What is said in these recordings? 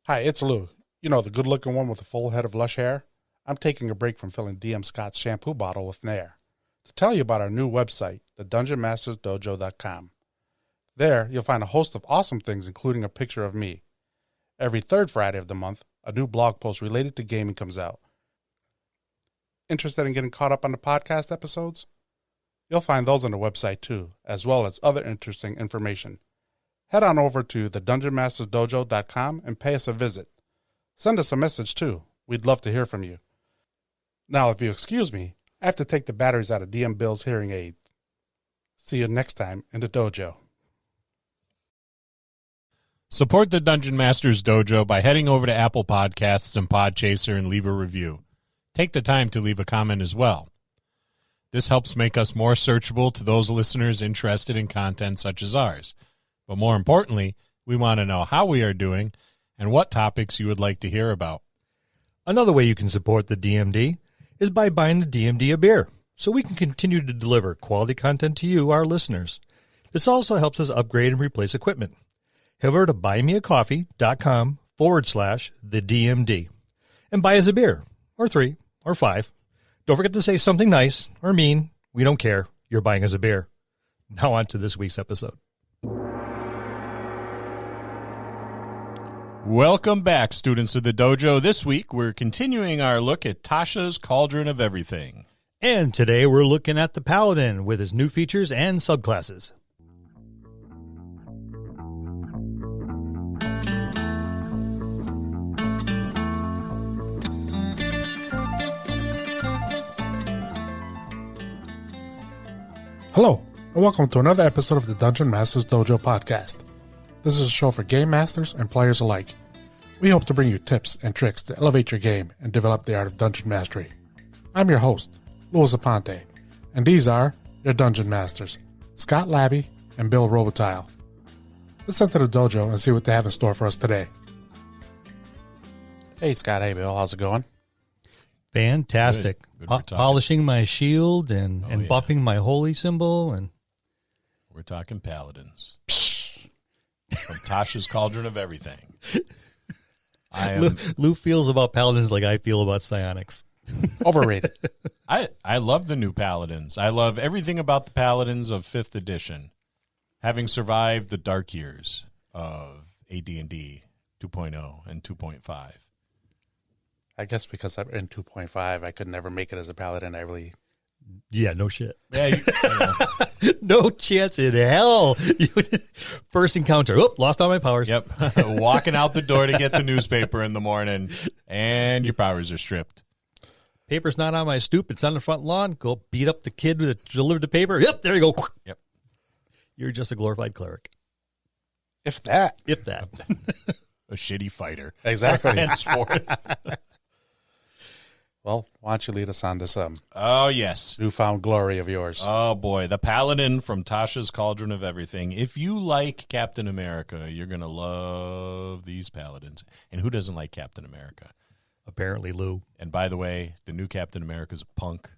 Hi, it's Lou. You know, the good-looking one with the full head of lush hair? I'm taking a break from filling DM Scott's shampoo bottle with Nair to tell you about our new website, thedungeonmastersdojo.com. There, you'll find a host of awesome things, including a picture of me. Every third Friday of the month, a new blog post related to gaming comes out. Interested in getting caught up on the podcast episodes? You'll find those on the website too, as well as other interesting information. Head on over to thedungeonmastersdojo.com and pay us a visit. Send us a message too. We'd love to hear from you. Now, if you excuse me, I have to take the batteries out of DM Bill's hearing aid. See you next time in the dojo. Support the Dungeon Masters Dojo by heading over to Apple Podcasts and Podchaser and leave a review. Take the time to leave a comment as well. This helps make us more searchable to those listeners interested in content such as ours. But more importantly, we want to know how we are doing and what topics you would like to hear about. Another way you can support the DMD is by buying the DMD a beer, so we can continue to deliver quality content to you, our listeners. This also helps us upgrade and replace equipment. Head over to buymeacoffee.com/thedmd and buy us a beer, or 3, or 5. Don't forget to say something nice or mean. We don't care. You're buying us a beer. Now on to this week's episode. Welcome back, students of the dojo. This week, we're continuing our look at Tasha's Cauldron of Everything. And today we're looking at the Paladin with his new features and subclasses. Hello, and welcome to another episode of the Dungeon Masters Dojo podcast. This is a show for game masters and players alike. We hope to bring you tips and tricks to elevate your game and develop the art of dungeon mastery. I'm your host, Louis Aponte, and these are your dungeon masters, Scott Labby and Bill Robotile. Let's enter the dojo and see what they have in store for us today. Hey Scott, hey Bill, how's it going? Fantastic. Good Polishing my shield and buffing my holy symbol. And we're talking Paladins. From Tasha's Cauldron of Everything. Lou feels about Paladins like I feel about psionics. Overrated. I love the new Paladins. I love everything about the Paladins of 5th edition. Having survived the dark years of AD&D 2.0 and 2.5. I guess because I'm in 2.5, I could never make it as a paladin. Yeah, no shit. Yeah, No chance in hell. First encounter. Oh, lost all my powers. Yep. Walking out the door to get the newspaper in the morning, and your powers are stripped. Paper's not on my stoop. It's on the front lawn. Go beat up the kid that delivered the paper. Yep, there you go. Yep. You're just a glorified cleric. If that. A shitty fighter. Exactly. Henceforth. Well, why don't you lead us on this Oh, yes. newfound glory of yours? Oh, boy. The Paladin from Tasha's Cauldron of Everything. If you like Captain America, you're going to love these Paladins. And who doesn't like Captain America? Apparently, Lou. And by the way, the new Captain America is a punk.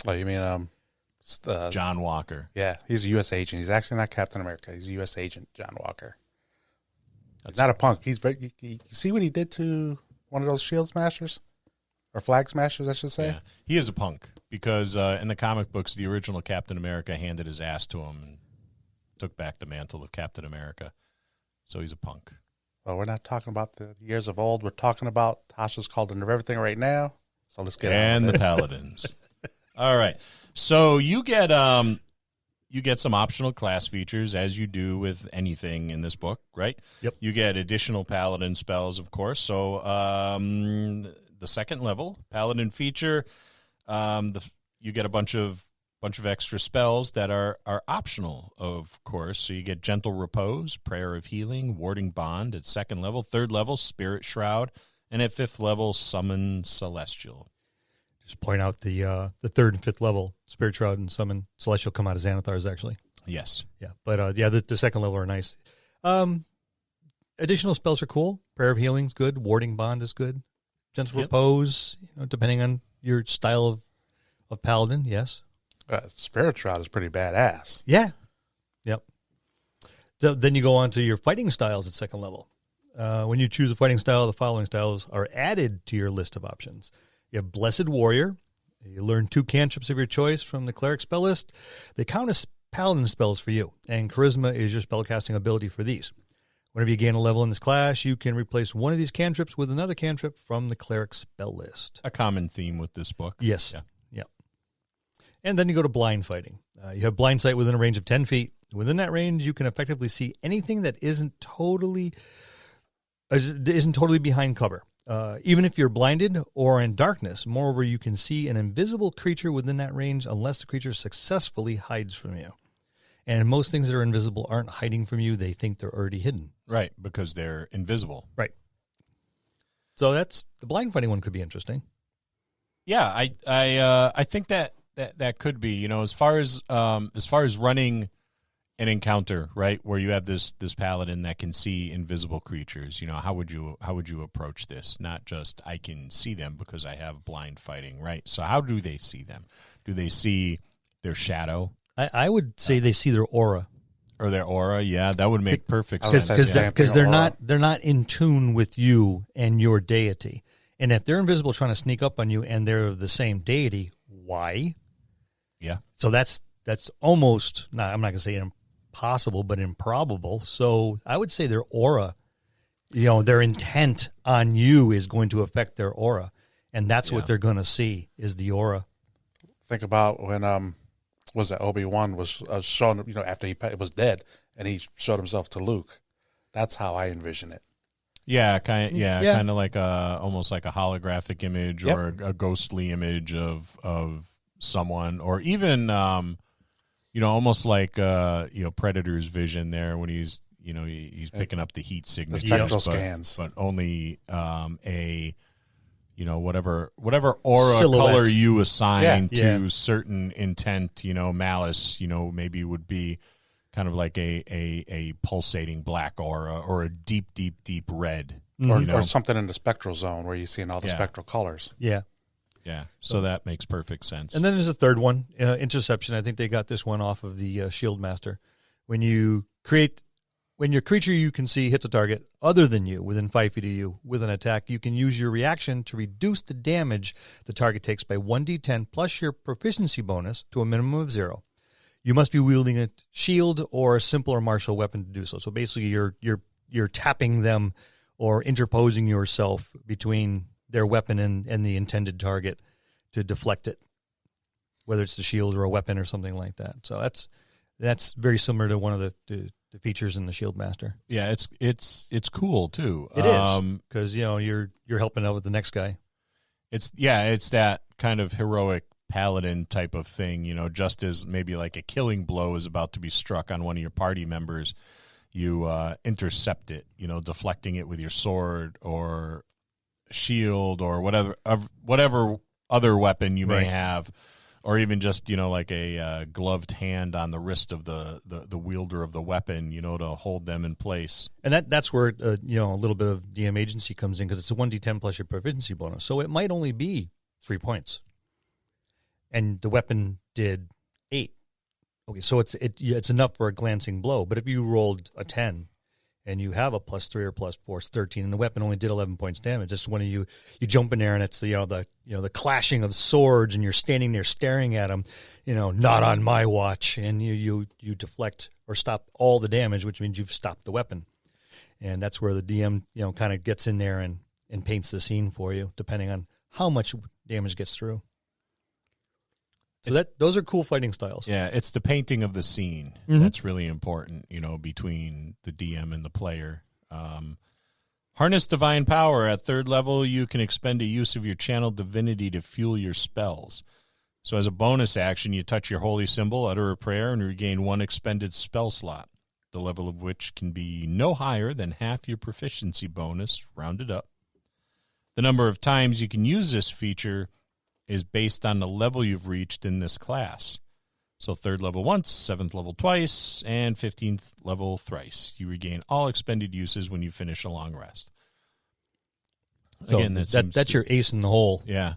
Oh, you mean John Walker. Yeah, he's a U.S. agent. He's actually not Captain America. He's a U.S. agent, John Walker. He's not a punk. He's very. You see what he did to one of those shield smashers? Or flag smashers, I should say. Yeah. He is a punk because in the comic books, the original Captain America handed his ass to him and took back the mantle of Captain America. So he's a punk. Well, we're not talking about the years of old. We're talking about Tasha's Cauldron of Everything right now. So let's get on with the Paladins. All right. So you get some optional class features, as you do with anything in this book, right? Yep. You get additional Paladin spells, of course. So the second level Paladin feature, you get a bunch of extra spells that are optional, of course. So you get Gentle Repose, Prayer of Healing, Warding Bond at second level. Third level, Spirit Shroud, and at fifth level, Summon Celestial. Just point out the third and fifth level, Spirit Shroud and Summon Celestial come out of Xanathars, actually. Yes. Yeah, but the second level are nice. Additional spells are cool. Prayer of Healing is good. Warding Bond is good. Gentle Repose, depending on your style of Paladin, yes. Spirit Shroud is pretty badass. Yeah. Yep. So then you go on to your fighting styles at second level. When you choose a fighting style, the following styles are added to your list of options. You have Blessed Warrior. You learn 2 cantrips of your choice from the Cleric spell list. They count as Paladin spells for you, and Charisma is your spellcasting ability for these. Whenever you gain a level in this class, you can replace one of these cantrips with another cantrip from the Cleric spell list. A common theme with this book. Yes. Yeah. And then you go to Blind Fighting. You have Blind Sight within a range of 10 feet. Within that range, you can effectively see anything that isn't totally behind cover. Even if you're blinded or in darkness. Moreover, you can see an invisible creature within that range unless the creature successfully hides from you. And most things that are invisible aren't hiding from you. They think they're already hidden. Right, because they're invisible. Right. So that's the blind fighting one could be interesting. Yeah, I think that could be, you know, as far as running an encounter, right, where you have this paladin that can see invisible creatures, you know, how would you approach this? Not just I can see them because I have blind fighting, right? So how do they see them? Do they see their shadow? I would say they see their aura. Or their aura, yeah, that would make perfect sense. Because they're not in tune with you and your deity. And if they're invisible trying to sneak up on you and they're the same deity, why? Yeah. So that's almost, I'm not going to say impossible, but improbable. So I would say their aura, you know, their intent on you is going to affect their aura. And that's what they're going to see is the aura. Think about when was that Obi-Wan was shown, you know, after he was dead and he showed himself to Luke. That's how I envision it. Yeah, kind of like almost like a holographic image or a ghostly image of someone, or even you know, almost like you know, Predator's vision there when he's, you know, he's picking up the heat signatures, the spectral scans, but only a, you know, whatever aura silhouette. color you assign to certain intent, you know, malice, you know, maybe would be kind of like a pulsating black aura or a deep red. Or something in the spectral zone where you're seeing all the spectral colors. Yeah. Yeah, so that makes perfect sense. And then there's a third one, Interception. I think they got this one off of the Shield Master. When your creature you can see hits a target other than you, within 5 feet of you, with an attack, you can use your reaction to reduce the damage the target takes by 1d10 plus your proficiency bonus to a minimum of 0. You must be wielding a shield or a simpler martial weapon to do so. So basically you're tapping them or interposing yourself between their weapon and the intended target to deflect it, whether it's the shield or a weapon or something like that. So that's very similar to one of the features in the Shield Master. Yeah, it's cool too. It is, because you know you're helping out with the next guy. It's that kind of heroic paladin type of thing. You know, just as maybe like a killing blow is about to be struck on one of your party members, you intercept it. You know, deflecting it with your sword or shield or whatever other weapon you may have. Or even just, you know, like a gloved hand on the wrist of the wielder of the weapon, you know, to hold them in place. And that's where, you know, a little bit of DM agency comes in, because it's a 1d10 plus your proficiency bonus. So it might only be 3 points. And the weapon did 8. Okay, so it's enough for a glancing blow. But if you rolled a 10 and you have a +3 or +4, it's 13, and the weapon only did 11 points damage. Just when you jump in there and it's the clashing of swords, and you're standing there staring at them, you know, not on my watch, and you deflect or stop all the damage, which means you've stopped the weapon, and that's where the DM, you know, kind of gets in there and paints the scene for you, depending on how much damage gets through. So those are cool fighting styles. Yeah, it's the painting of the scene that's really important, you know, between the DM and the player. Harness Divine Power. At 3rd level, you can expend a use of your channeled divinity to fuel your spells. So as a bonus action, you touch your holy symbol, utter a prayer, and regain 1 expended spell slot, the level of which can be no higher than half your proficiency bonus, rounded up. The number of times you can use this feature is based on the level you've reached in this class. So 3rd level once, 7th level twice, and 15th level thrice. You regain all expended uses when you finish a long rest. So again, that's your ace in the hole. Yeah.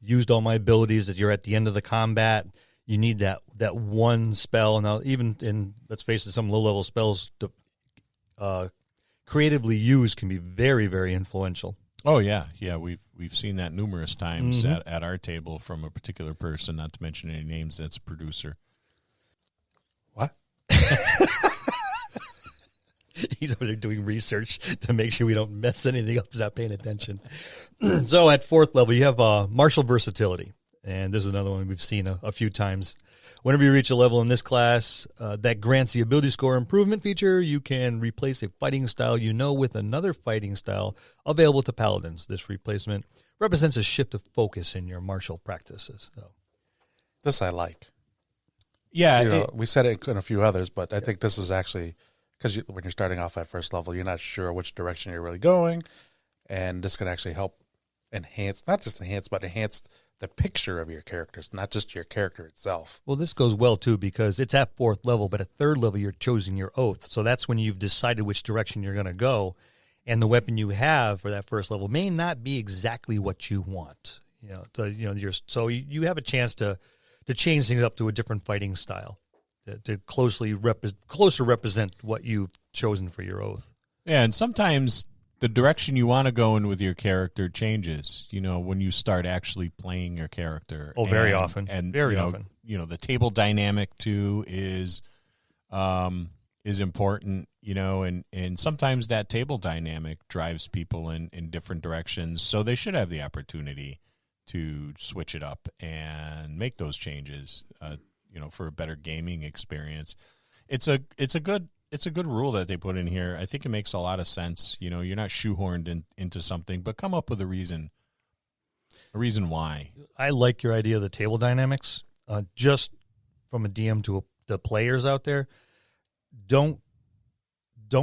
Used all my abilities. That you're at the end of the combat. You need that one spell. Now, even in, let's face it, some low-level spells creatively used, can be very, very influential. Oh yeah, we've seen that numerous times at our table from a particular person, not to mention any names. That's a producer. What? He's over there doing research to make sure we don't mess anything up. He's not paying attention. So at 4th level, you have martial versatility. And this is another one we've seen a few times. Whenever you reach a level in this class that grants the ability score improvement feature, you can replace a fighting style you know with another fighting style available to Paladins. This replacement represents a shift of focus in your martial practices. So, this I like. Yeah. We said it in a few others, but I think this is actually... Because when you're starting off at first level, you're not sure which direction you're really going. And this can actually help enhance the picture of your characters, not just your character itself. Well, this goes well, too, because it's at 4th level, but at 3rd level, you're choosing your oath. So that's when you've decided which direction you're going to go. And the weapon you have for that 1st level may not be exactly what you want. So you have a chance to change things up to a different fighting style. To closer represent what you've chosen for your oath. Yeah, and sometimes the direction you want to go in with your character changes, when you start actually playing your character. Oh, very often. And very often. The table dynamic too is important, and sometimes that table dynamic drives people in different directions. So they should have the opportunity to switch it up and make those changes. For a better gaming experience. It's a good rule that they put in here. I think it makes a lot of sense. You're not shoehorned into something, but come up with a reason why. I like your idea of the table dynamics. Just from a DM to the players out there, don't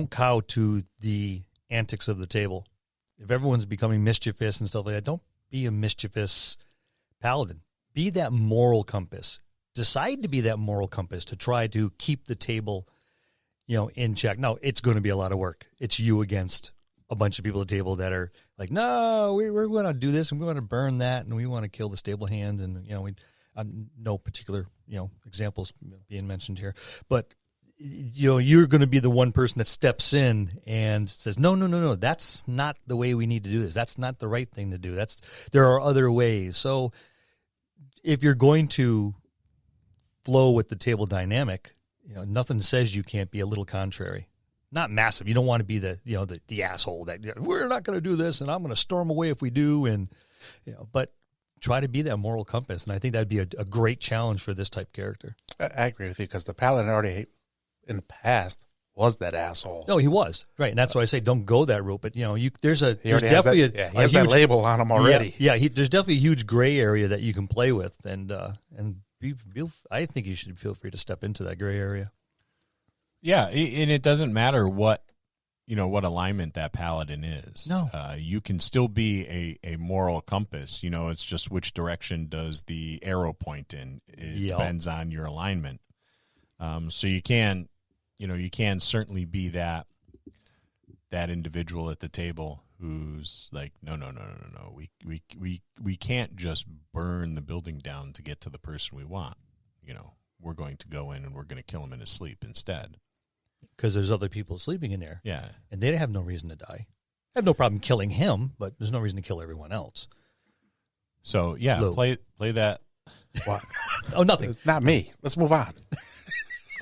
cow to the antics of the table. If everyone's becoming mischievous and stuff like that, don't be a mischievous paladin. Be that moral compass. Decide to be that moral compass to try to keep the table, in check. No, it's going to be a lot of work. It's you against a bunch of people at the table that are like, no, we're going to do this and we want to burn that and we want to kill the stable hand and no particular examples being mentioned here, but you're going to be the one person that steps in and says, no, that's not the way we need to do this. That's not the right thing to do. There are other ways. So if you're going to flow with the table dynamic, nothing says you can't be a little contrary. Not massive. You don't want to be the asshole that we're not going to do this and I'm going to storm away if we do. And but try to be that moral compass. And I think that'd be a great challenge for this type character. I agree with you because the paladin already in the past was that asshole. No, he was right, and that's why I say don't go that route. But there's definitely he has that label on him already. Yeah, there's definitely a huge gray area that you can play with, and I think you should feel free to step into that gray area. Yeah, and it doesn't matter what alignment that paladin is. No, you can still be a moral compass. It's just which direction does the arrow point in. It depends on your alignment. So you can certainly be that individual at the table who's like, no. We can't just burn the building down to get to the person we want. We're going to go in and we're going to kill him in his sleep instead. Because there's other people sleeping in there. Yeah. And they have no reason to die. I have no problem killing him, but there's no reason to kill everyone else. So, yeah, Lou. play that. What? Oh, nothing. It's not me. Let's move on.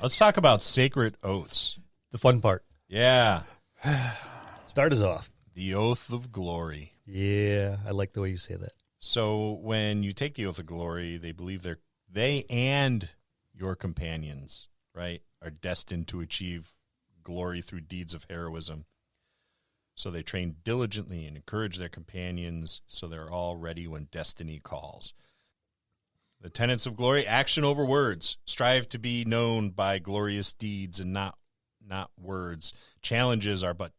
Let's talk about sacred oaths. The fun part. Yeah. Start us off. The Oath of Glory. Yeah, I like the way you say that. So when you take the Oath of Glory, they believe they and your companions, right, are destined to achieve glory through deeds of heroism. So they train diligently and encourage their companions so they're all ready when destiny calls. The tenets of glory: action over words. Strive to be known by glorious deeds and not words. Challenges are but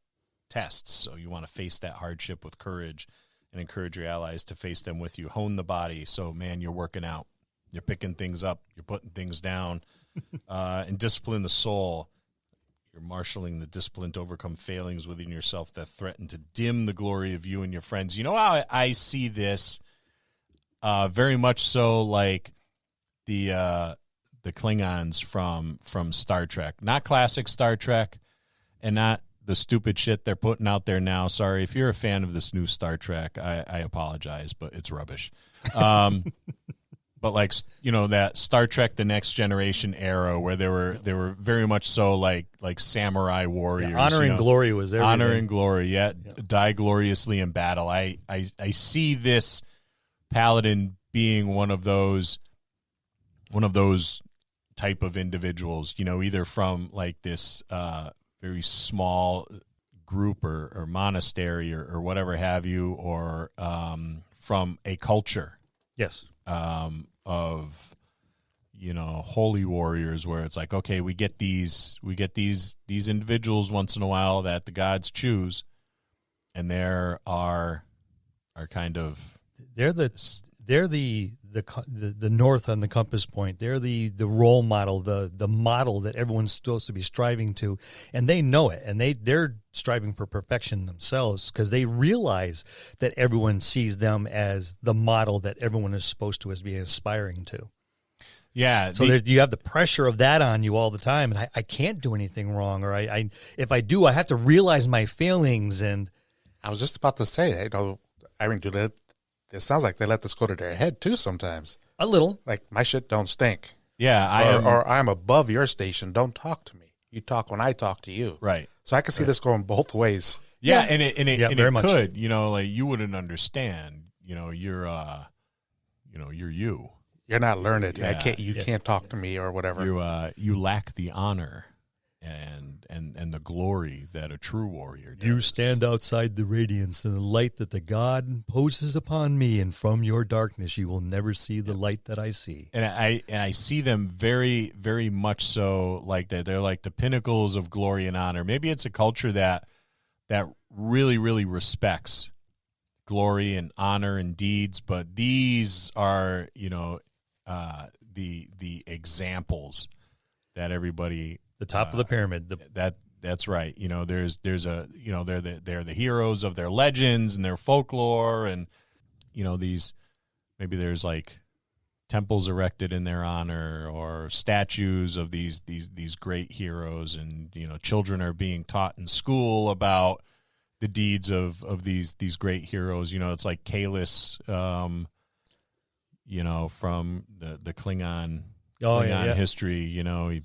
tests, so you want to face that hardship with courage and encourage your allies to face them with you. Hone the body. So, man, you're working out. You're picking things up. You're putting things down. And discipline the soul. You're marshaling the discipline to overcome failings within yourself that threaten to dim the glory of you and your friends. You know how I see this? Very much so like the Klingons from Star Trek. Not classic Star Trek and not the stupid shit they're putting out there now. Sorry if you're a fan of this new Star Trek, I apologize, but it's rubbish. But like, that Star Trek: The Next Generation era where they were very much so like samurai warriors. Yeah, honor and glory was everything. Honor and glory, yeah. Die gloriously in battle. I see this Paladin being one of those type of individuals, either from like this very small group or monastery or whatever have you, or from a culture. Yes. Of holy warriors, where it's like, okay, we get these individuals once in a while that the gods choose, and they're kind of they're the north on the compass point. They're the role model, the model that everyone's supposed to be striving to, and they know it, and they're striving for perfection themselves because they realize that everyone sees them as the model that everyone is supposed to be aspiring to. Yeah. So you have the pressure of that on you all the time, and I can't do anything wrong, or I if I do, I have to realize my failings. And I was just about to say, Irene, it sounds like they let this go to their head too sometimes. A little. Like, my shit don't stink. Yeah, or I'm above your station. Don't talk to me. You talk when I talk to you. Right. So I can see this going both ways. Yeah, and it very much could, like you wouldn't understand. You're you're you. You're not learned. Yeah. You can't talk to me or whatever. You lack the honor and the glory that a true warrior does. You stand outside the radiance and the light that the God imposes upon me, and from your darkness you will never see the light that I see. And I see them very, very much so like that. They're like the pinnacles of glory and honor. Maybe it's a culture that really, really respects glory and honor and deeds, but these are, the examples that everybody. The top of the pyramid. That's right. There's a they're the heroes of their legends and their folklore, and these, maybe there's like temples erected in their honor or statues of these great heroes, and children are being taught in school about the deeds of these great heroes. It's like Kalis, from the Klingon history. He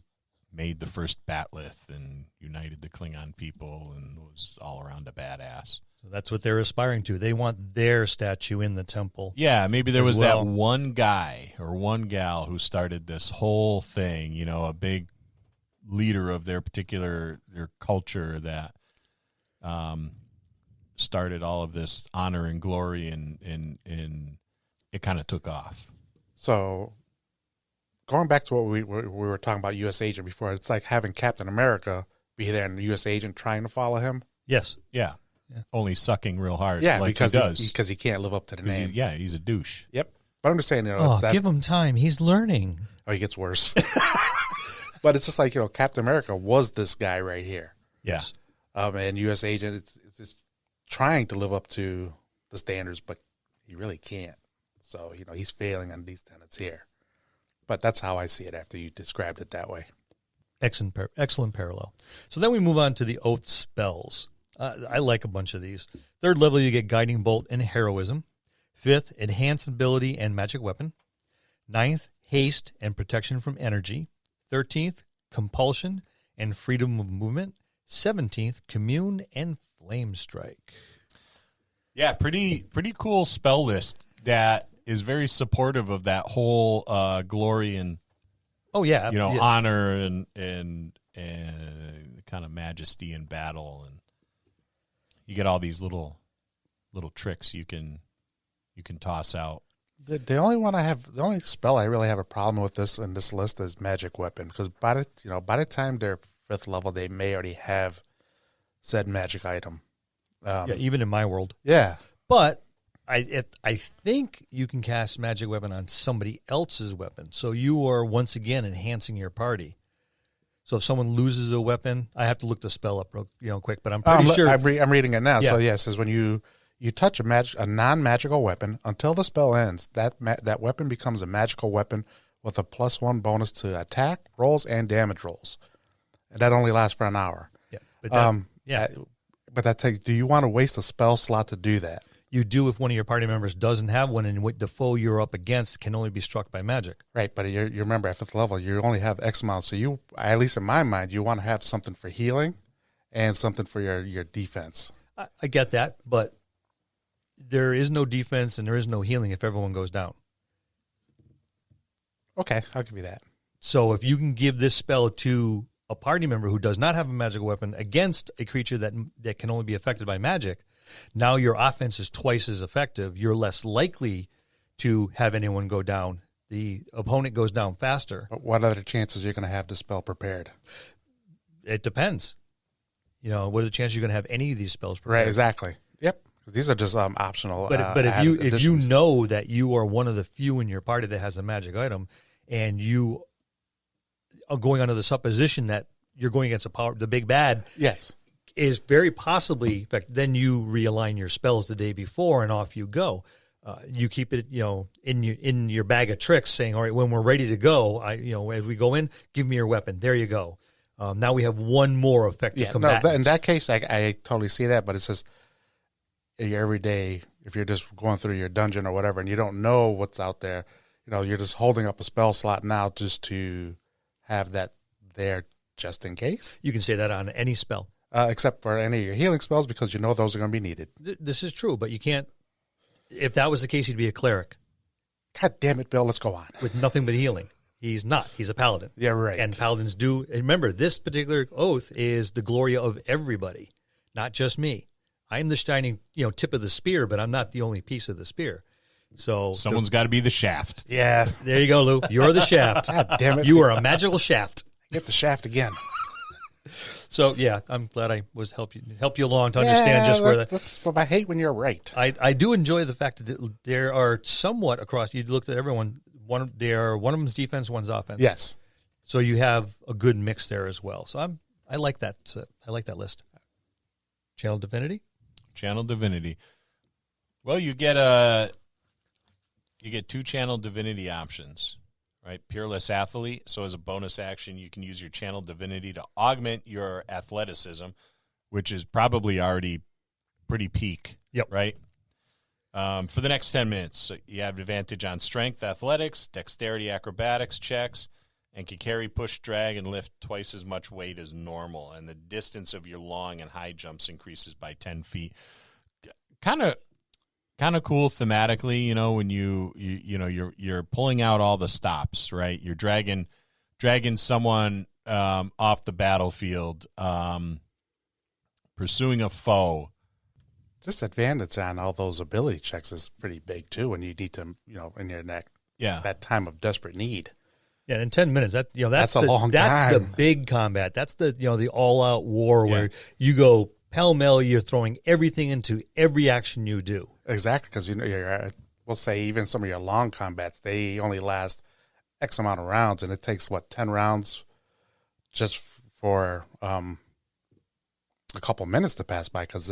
made the first bat'leth and united the Klingon people and was all around a badass. So that's what they're aspiring to. They want their statue in the temple. Yeah, maybe there was that one guy or one gal who started this whole thing, a big leader of their culture that started all of this honor and glory, and it kind of took off. So going back to what we were talking about U.S. Agent before, it's like having Captain America be there and the U.S. Agent trying to follow him. Yes. Yeah. Only sucking real hard. Yeah, like because he does. Because he can't live up to the name. He's a douche. Yep. But I'm just saying, give him time. He's learning. Oh, he gets worse. But it's just like, Captain America was this guy right here. Yes. And U.S. Agent, it's trying to live up to the standards, but he really can't. So, he's failing on these tenets here. But that's how I see it after you described it that way. Excellent parallel. So then we move on to the oath spells. I like a bunch of these. Third level, you get Guiding Bolt and Heroism. Fifth, Enhanced Ability and Magic Weapon. Ninth, Haste and Protection from Energy. 13th, Compulsion and Freedom of Movement. 17th, Commune and Flame Strike. Yeah, pretty cool spell list that is very supportive of that whole glory and honor and kind of majesty in battle, and you get all these little tricks you can toss out. The only spell I really have a problem with in this list is Magic Weapon, because by the time they're 5th level, they may already have said magic item. Even in my world. Yeah, but I think you can cast Magic Weapon on somebody else's weapon, so you are once again enhancing your party. So if someone loses a weapon, I have to look the spell up real quick, but I'm pretty sure. I'm reading it now. Yeah. So it says when you touch a non-magical weapon until the spell ends, that weapon becomes a magical weapon with a +1 bonus to attack rolls and damage rolls. And that only lasts for an hour. Yeah, but Yeah. But that's like, do you want to waste a spell slot to do that? You do if one of your party members doesn't have one, and the foe you're up against can only be struck by magic. Right, but you remember at 5th level, you only have X amount. So you, at least in my mind, you want to have something for healing and something for your defense. I get that, but there is no defense and there is no healing if everyone goes down. Okay, I'll give you that. So if you can give this spell to a party member who does not have a magical weapon against a creature that can only be affected by magic, now your offense is twice as effective. You're less likely to have anyone go down. The opponent goes down faster. But what are the chances you're going to have the spell prepared? It depends. What are the chances you're going to have any of these spells prepared? Right, exactly. Yep. These are just optional. But if you know that you are one of the few in your party that has a magic item, and you are going under the supposition that you're going against the big bad, yes, is very possibly, in fact, then you realign your spells the day before and off you go. You keep it, in your bag of tricks, saying, all right, when we're ready to go, as we go in, give me your weapon. There you go. Now we have one more effective combatant. No, in that case, I totally see that, but it's just every day, if you're just going through your dungeon or whatever, and you don't know what's out there, you're just holding up a spell slot now just to have that there just in case. You can say that on any spell. Except for any of your healing spells, because those are going to be needed. This is true, but you can't. If that was the case, he'd be a cleric. God damn it, Bill, let's go on. With nothing but healing. He's not. He's a paladin. Yeah, right. And paladins do. Remember, this particular oath is the glory of everybody, not just me. I'm the shining, tip of the spear, but I'm not the only piece of the spear. So someone's got to be the shaft. Yeah. There you go, Lou. You're the shaft. God damn it. You are a magical shaft. Get the shaft again. So, yeah, I'm glad I was help you along to understand just where that. That's what I hate when you're right. I do enjoy the fact that there are somewhat across. You looked at everyone. One of them's defense, one's offense. Yes. So you have a good mix there as well. So I like that. I like that list. Channel Divinity. Channel Divinity. Well, you get two Channel Divinity options. Right, Peerless Athlete. So as a bonus action, you can use your Channel Divinity to augment your athleticism, which is probably already pretty peak. Yep. Right. For the next 10 minutes, so you have advantage on strength, athletics, dexterity, acrobatics checks, and can carry, push, drag, and lift twice as much weight as normal. And the distance of your long and high jumps increases by 10 feet. Kind of cool thematically, when you're pulling out all the stops, right? You're dragging someone off the battlefield, pursuing a foe. Just advantage on all those ability checks is pretty big too, when you need to, in your neck. Yeah. That time of desperate need. Yeah, in 10 minutes, that's a long time. That's the big combat. That's the all out war where you go pell-mell, you're throwing everything into every action you do. Exactly, because we'll say even some of your long combats, they only last X amount of rounds, and it takes 10 rounds just for a couple minutes to pass by, because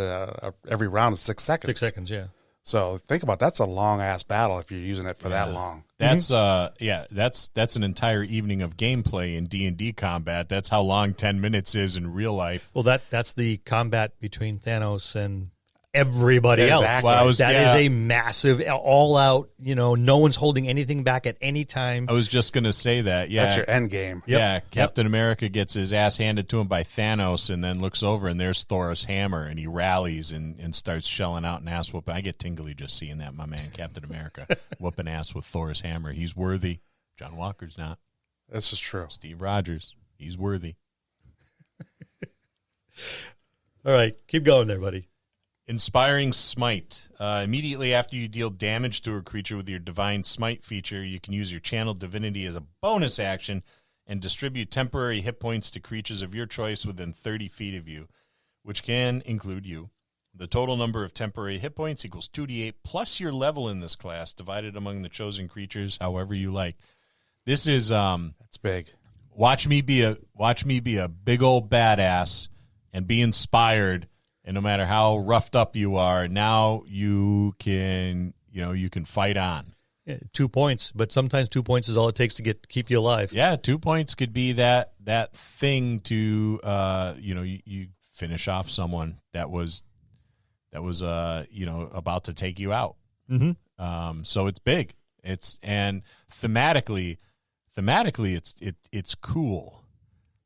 every round is 6 seconds. 6 seconds, yeah. So think about that's a long ass battle if you're using it for that long. That's that's an entire evening of gameplay in D&D combat. That's how long 10 minutes is in real life. Well, that's the combat between Thanos and everybody Exactly. else. Well, That is a massive, all out, no one's holding anything back at any time. I was just going to say that. Yeah. That's your end game. Yep. Yeah, Captain America gets his ass handed to him by Thanos and then looks over and there's Thor's hammer and he rallies and starts shelling out an ass whooping. I get tingly just seeing that, my man, Captain America, whooping ass with Thor's hammer. He's worthy. John Walker's not. This is true. Steve Rogers, he's worthy. All right, keep going there, buddy. Inspiring Smite. Immediately after you deal damage to a creature with your Divine Smite feature, you can use your Channel Divinity as a bonus action and distribute temporary hit points to creatures of your choice within 30 feet of you, which can include you. The total number of temporary hit points equals 2d8 plus your level in this class, divided among the chosen creatures however you like. This is That's big. watch me be a big old badass and be inspired. And no matter how roughed up you are, now you can fight on. Yeah, 2 points, but sometimes 2 points is all it takes to keep you alive. Yeah, 2 points could be that thing to you finish off someone that was about to take you out. Mm-hmm. So it's big. And thematically it's cool.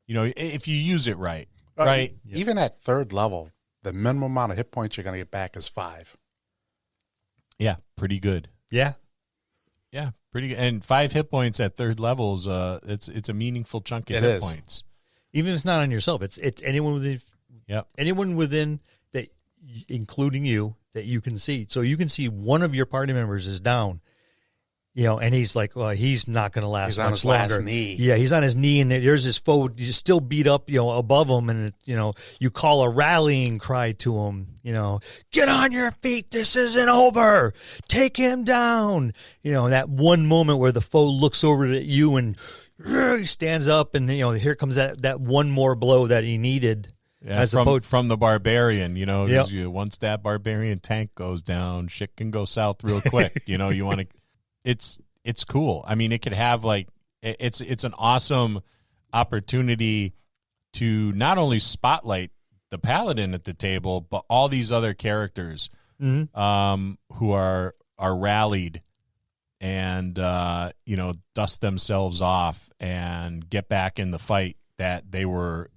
If you use it right. Right. Even at third level, the minimum amount of hit points you're going to get back is 5. Yeah, pretty good. Yeah. Yeah, pretty good. And 5 hit points at third level is it's a meaningful chunk of hit points. Even if it's not on yourself, it's anyone within. Yep. Anyone within that, including you, that you can see. So you can see one of your party members is down. And he's like, well, he's not going to last much longer. He's on his last knee. Yeah, he's on his knee, and there's his foe. You still beat up, above him, and you call a rallying cry to him. Get on your feet. This isn't over. Take him down. That one moment where the foe looks over at you and he stands up, and here comes that one more blow that he needed. Yeah, from the barbarian. Once that barbarian tank goes down, shit can go south real quick. You want to. It's cool. I mean, it could have it's an awesome opportunity to not only spotlight the paladin at the table, but all these other characters who are rallied and dust themselves off and get back in the fight that they were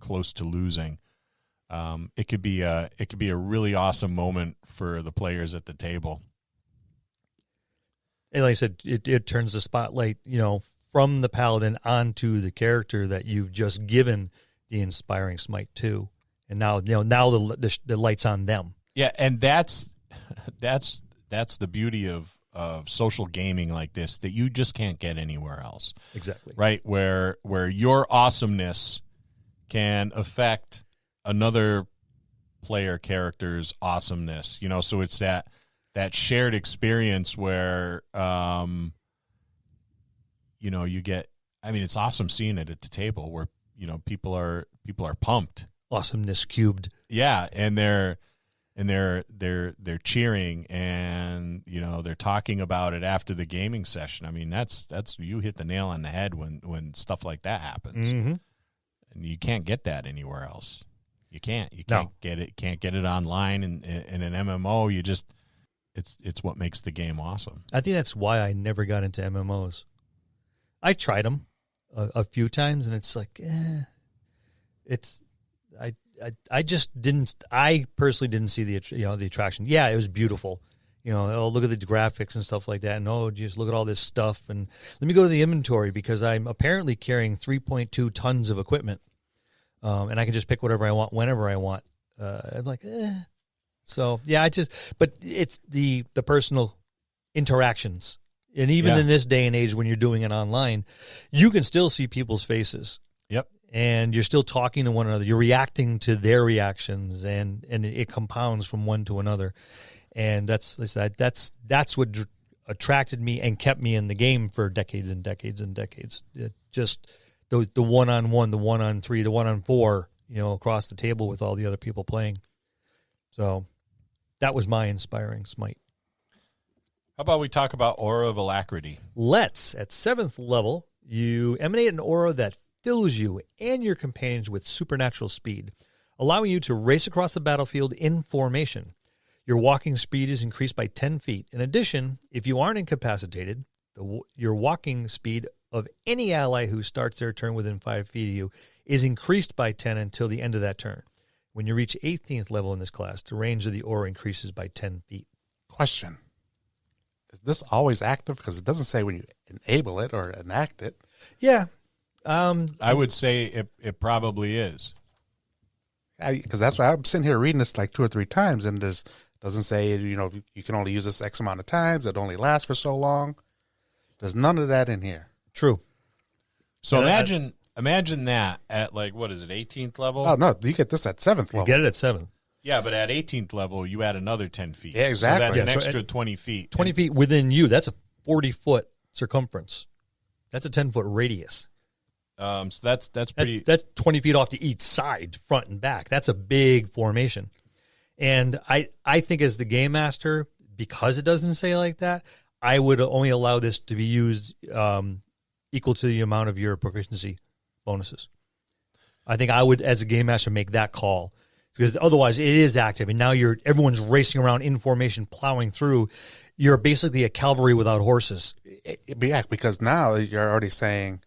close to losing. It could be a really awesome moment for the players at the table. And like I said, it turns the spotlight, from the paladin onto the character that you've just given the inspiring smite to, and now the light's on them. Yeah, and that's the beauty of social gaming like this that you just can't get anywhere else. Exactly. Right, where your awesomeness can affect another player character's awesomeness. So it's that shared experience where, you get, it's awesome seeing it at the table where, people are pumped. Awesomeness cubed. Yeah. And they're cheering and, they're talking about it after the gaming session. That's, you hit the nail on the head when stuff like that happens. Mm-hmm. And you can't get that anywhere else. You can't No. get it. Can't get it online in an MMO. You just, It's what makes the game awesome. I think that's why I never got into MMOs. I tried them a few times, and it's like, I just didn't. I personally didn't see the attraction. Yeah, it was beautiful. Look at the graphics and stuff like that, and just look at all this stuff. And let me go to the inventory because I'm apparently carrying 3.2 tons of equipment, and I can just pick whatever I want whenever I want. I'm like, So, yeah, but it's the personal interactions. And even in this day and age when you're doing it online, you can still see people's faces. Yep. And you're still talking to one another. You're reacting to their reactions, and it compounds from one to another. And that's what attracted me and kept me in the game for decades and decades and decades. Just the one-on-one, the one-on-3, the one-on-4, across the table with all the other people playing. So that was my inspiring smite. How about we talk about Aura of Alacrity? Let's. At 7th level, you emanate an aura that fills you and your companions with supernatural speed, allowing you to race across the battlefield in formation. Your walking speed is increased by 10 feet. In addition, if you aren't incapacitated, your walking speed of any ally who starts their turn within 5 feet of you is increased by 10 until the end of that turn. When you reach 18th level in this class, the range of the aura increases by 10 feet. Question. Is this always active? Because it doesn't say when you enable it or enact it. Yeah. I would say it probably is. Because that's why I'm sitting here reading this like 2 or 3 times, and it doesn't say, you can only use this X amount of times. It only lasts for so long. There's none of that in here. True. So imagine that at 18th level? Oh, no, you get this at 7th level. You get it at 7th. Yeah, but at 18th level, you add another 10 feet. Yeah, exactly. So that's an extra 20 feet. 20 feet within you. That's a 40-foot circumference. That's a 10-foot radius. So that's pretty. That's 20 feet off to each side, front and back. That's a big formation. And I think as the game master, because it doesn't say like that, I would only allow this to be used equal to the amount of your proficiency bonuses. I think I would, as a game master, make that call because otherwise it is active, and now everyone's racing around in formation, plowing through. You're basically a cavalry without horses. Yeah, because now you're already saying,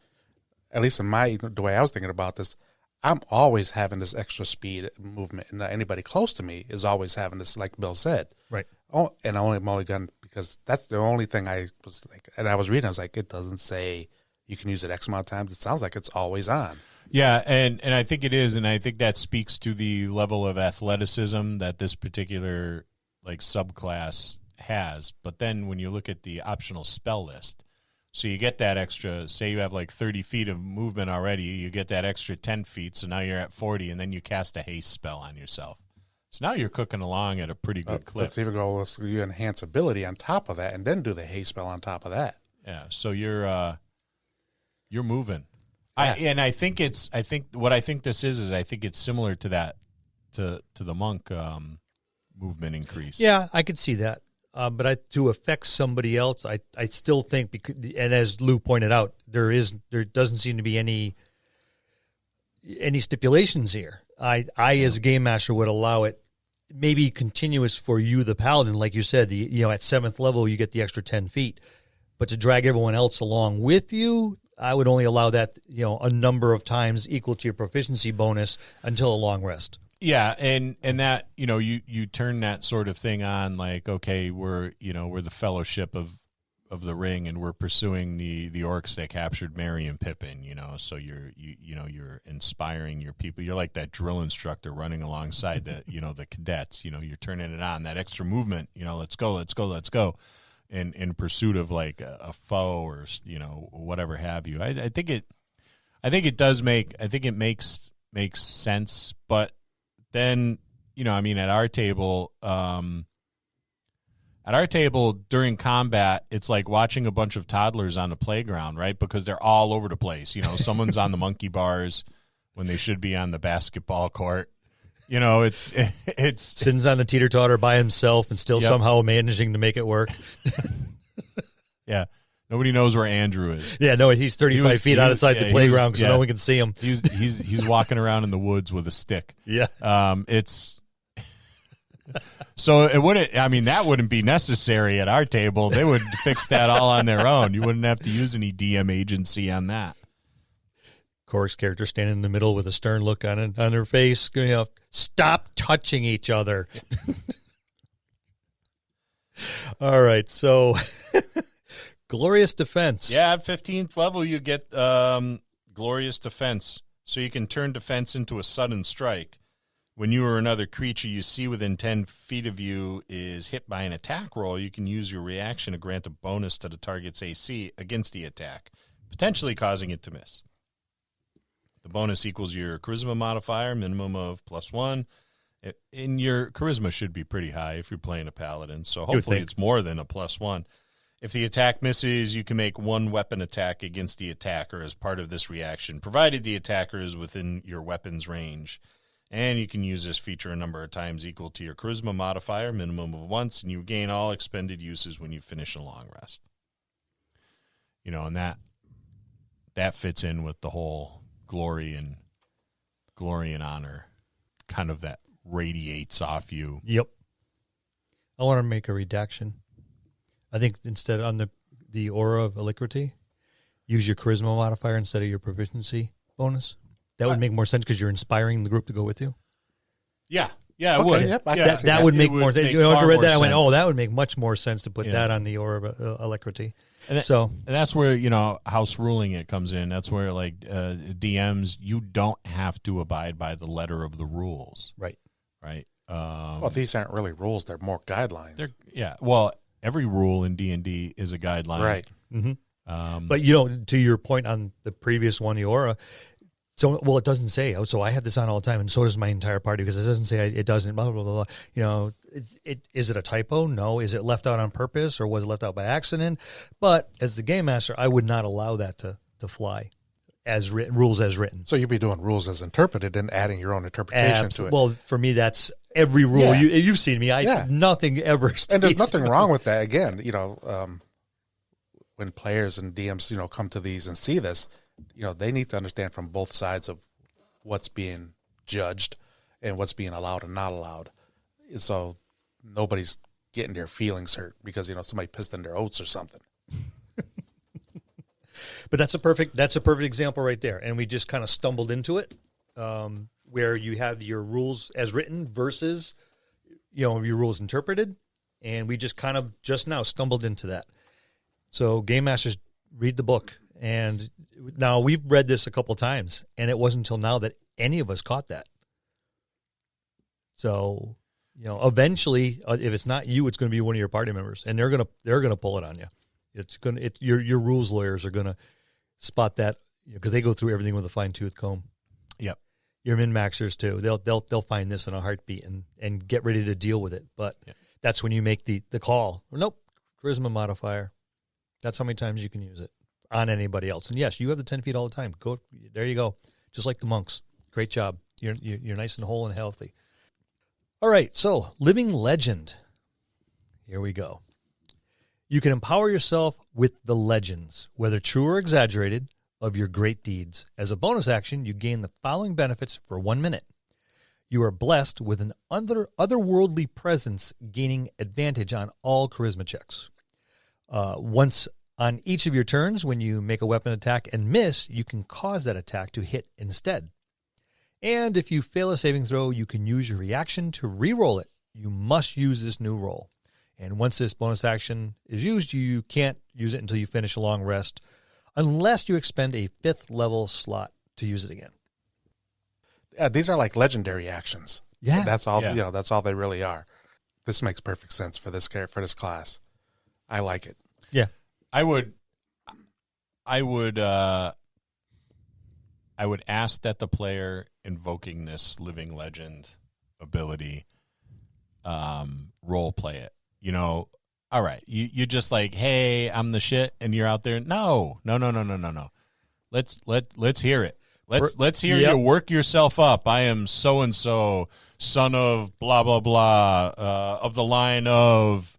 at least in the way I was thinking about this, I'm always having this extra speed movement, and anybody close to me is always having this, like Bill said. Right. Oh, and I'm only gun because that's the only thing I was like, and I was reading, I was like, it doesn't say you can use it X amount of times. It sounds like it's always on. Yeah, and I think it is, and I think that speaks to the level of athleticism that this particular like subclass has. But then when you look at the optional spell list, so you get that extra, say you have like 30 feet of movement already, you get that extra 10 feet, so now you're at 40, and then you cast a haste spell on yourself. So now you're cooking along at a pretty good clip. Let's even go, you enhance ability on top of that, and then do the haste spell on top of that. Yeah, so you're moving. Yeah. I think this is I think it's similar to that, to the monk movement increase. Yeah, I could see that. But to affect somebody else, I still think, and as Lou pointed out, there doesn't seem to be any stipulations here. I as a game master would allow it maybe continuous for you, the paladin, like you said. At 7th level you get the extra 10 feet, but to drag everyone else along with you, I would only allow that a number of times equal to your proficiency bonus until a long rest. Yeah, and that you turn that sort of thing on, like, okay, we're the Fellowship of the Ring, and we're pursuing the orcs that captured Merry and Pippin. So you're inspiring your people. You're like that drill instructor running alongside the cadets. You're turning it on, that extra movement. Let's go, in pursuit of like a foe or whatever have you. I think it makes sense, but then, at our table during combat, it's like watching a bunch of toddlers on the playground, right? Because they're all over the place. Someone's on the monkey bars when they should be on the basketball court. It's Sin's on the teeter-totter by himself and still somehow managing to make it work. Yeah. Nobody knows where Andrew is. Yeah, no, he's 35 feet outside the playground because no one can see him. He's walking around in the woods with a stick. Yeah. So it wouldn't. That wouldn't be necessary at our table. They would fix that all on their own. You wouldn't have to use any DM agency on that. Cork's character standing in the middle with a stern look on her face. Stop touching each other. All right, so Glorious Defense. Yeah, at 15th level, you get Glorious Defense. So you can turn defense into a sudden strike. When you or another creature you see within 10 feet of you is hit by an attack roll, you can use your reaction to grant a bonus to the target's AC against the attack, potentially causing it to miss. The bonus equals your charisma modifier, minimum of +1. And your charisma should be pretty high if you're playing a paladin, so hopefully it's more than a +1. If the attack misses, you can make one weapon attack against the attacker as part of this reaction, provided the attacker is within your weapon's range. And you can use this feature a number of times equal to your charisma modifier, minimum of once, and you gain all expended uses when you finish a long rest. And that fits in with the whole glory and honor kind of that radiates off you. Yep. I want to make a redaction. I think instead on the aura of alacrity, use your charisma modifier instead of your proficiency bonus. That would make more sense because you're inspiring the group to go with you. Yeah, it would. Yep, that would make more sense. I read that, I went, sense. that would make much more sense to put that on the aura of alacrity. And that's where, house ruling it comes in. That's where, like, DMs, you don't have to abide by the letter of the rules. Right. Right. Well, these aren't really rules. They're more guidelines. Well, every rule in D&D is a guideline. Right. Mm-hmm. But, to your point on the previous one, the aura, it doesn't say. So I have this on all the time, and so does my entire party because it doesn't say it doesn't. Blah blah blah blah. Is it a typo? No. Is it left out on purpose, or was it left out by accident? But as the game master, I would not allow that to fly as written, rules as written. So you'd be doing rules as interpreted and adding your own interpretation to it. Well, for me, that's every rule. Yeah. You've seen me. Nothing ever stays. And there's nothing wrong with that. Again, when players and DMs, come to these and see this, they need to understand from both sides of what's being judged and what's being allowed and not allowed. So nobody's getting their feelings hurt because, somebody pissed in their oats or something. But that's a perfect example right there. And we just kind of stumbled into it, where you have your rules as written versus, your rules interpreted. And we just kind of just now stumbled into that. So Game Masters, read the book. And now we've read this a couple of times, and it wasn't until now that any of us caught that. So, eventually, if it's not you, it's going to be one of your party members, and they're going to pull it on you. Your rules lawyers are going to spot that because they go through everything with a fine-tooth comb. Yep. Your min-maxers too. They'll find this in a heartbeat and get ready to deal with it. But that's when you make the call. Nope, charisma modifier. That's how many times you can use it on anybody else. And yes, you have the 10 feet all the time. Go there. You go. Just like the monks. Great job. You're nice and whole and healthy. All right. So living legend. Here we go. You can empower yourself with the legends, whether true or exaggerated, of your great deeds. As a bonus action, you gain the following benefits for 1 minute. You are blessed with an otherworldly presence, gaining advantage on all charisma checks. Once on each of your turns, when you make a weapon attack and miss, you can cause that attack to hit instead. And if you fail a saving throw, you can use your reaction to re-roll it. You must use this new roll. And once this bonus action is used, you can't use it until you finish a long rest, unless you expend a 5th level slot to use it again. Yeah, these are like legendary actions. Yeah. That's all, that's all they really are. This makes perfect sense for this class. I like it. Yeah. I would ask that the player invoking this living legend ability role play it. All right, you're just like, hey, I'm the shit, and you're out there. No. Let's hear it. Let's hear you work yourself up. I am so and so, son of blah blah blah, of the line of.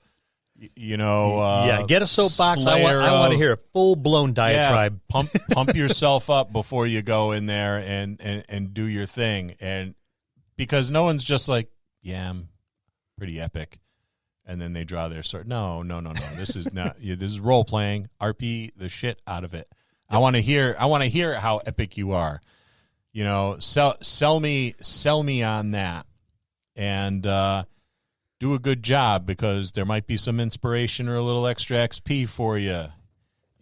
Get a soapbox. I want to hear a full-blown diatribe. Yeah, pump yourself up before you go in there and do your thing. And because no one's just like, yeah, I'm pretty epic. And then they draw their sword. No. This is not. This is role playing. RP the shit out of it. Yep. I want to hear how epic you are. Sell me on that. And do a good job, because there might be some inspiration or a little extra XP for you.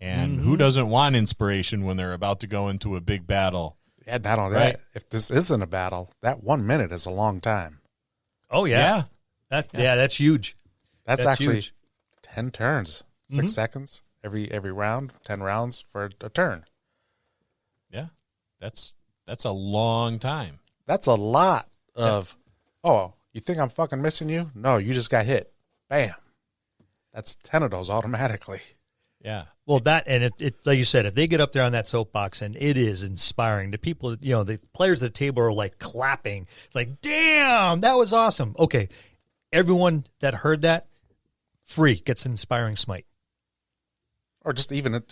And who doesn't want inspiration when they're about to go into a big battle? Yeah, not only that. If this isn't a battle, that 1 minute is a long time. Oh, yeah. That's huge. That's actually huge. 10 turns, 6 seconds every round, 10 rounds for a turn. Yeah, that's a long time. That's a lot of, you think I'm fucking missing you? No, you just got hit. Bam. That's 10 of those automatically. Yeah. Well, that, and it like you said, if they get up there on that soapbox and it is inspiring, the people, the players at the table are like clapping. It's like, damn, that was awesome. Okay. Everyone that heard that, free, gets an inspiring smite. Or even or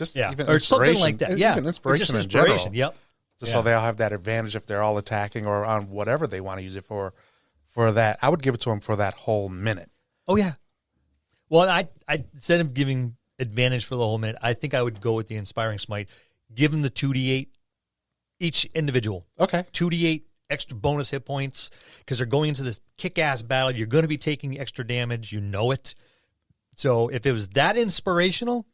something like that. Yeah. Even inspiration in general. Yep. So they'll have that advantage if they're all attacking or on whatever they want to use it for that. I would give it to them for that whole minute. Oh, yeah. Well, I instead of giving advantage for the whole minute, I think I would go with the inspiring smite. Give them the 2d8 each individual. Okay. 2d8 extra bonus hit points, because they're going into this kick-ass battle. You're going to be taking extra damage. You know it. So if it was that inspirational,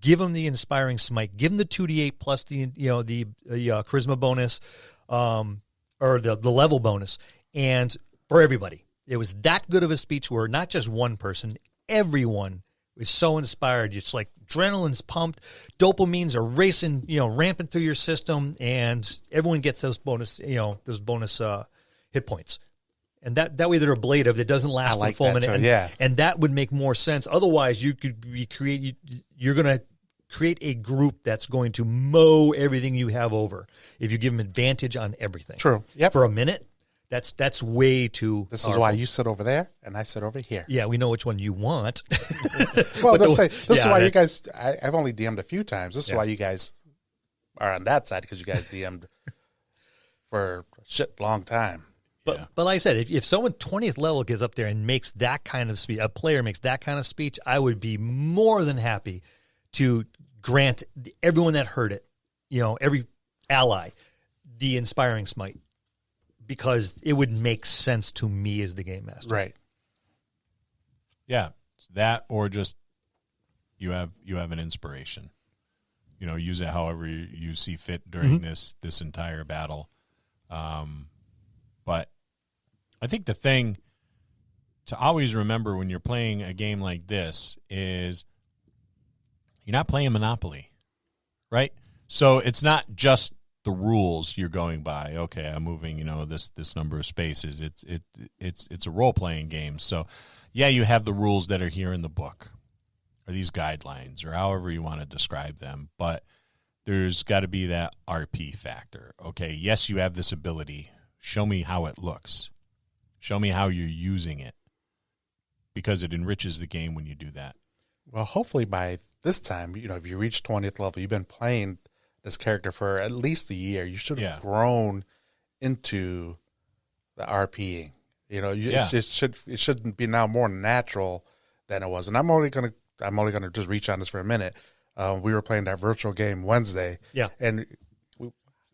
give them the inspiring smite. Give them the 2d8 plus the charisma bonus, or the level bonus, and for everybody. It was that good of a speech where not just one person, everyone was so inspired. It's like adrenaline's pumped, dopamines are racing, rampant through your system, and everyone gets those bonus hit points. And that way they're ablative. That doesn't last for a full minute. And that would make more sense. Otherwise, you're going to create a group that's going to mow everything you have over if you give them advantage on everything. True. Yep. For a minute, that's way too This powerful. Is why you sit over there and I sit over here. Yeah, we know which one you want. Well, this is why you guys, I've only DM'd a few times. This is why you guys are on that side, because you guys DM'd for a shit long time. But like I said, if someone 20th level gets up there and makes that kind of speech, a player makes that kind of speech, I would be more than happy to grant everyone that heard it, every ally, the inspiring smite, because it would make sense to me as the game master. Right. Yeah, that or just you have an inspiration. Use it however you see fit during this entire battle. But I think the thing to always remember when you're playing a game like this is you're not playing Monopoly, right? So it's not just the rules you're going by. Okay, I'm moving, this number of spaces. It's a role playing game. So yeah, you have the rules that are here in the book, or these guidelines, or however you want to describe them. But there's got to be that RP factor. Okay, yes, you have this ability. Show me how it looks. Show me how you're using it, because it enriches the game when you do that. Well, hopefully by this time, if you reach 20th level, you've been playing this character for at least a year. You should have grown into the RPing. It should be now more natural than it was. And I'm only gonna just reach on this for a minute. We were playing that virtual game Wednesday. Yeah. And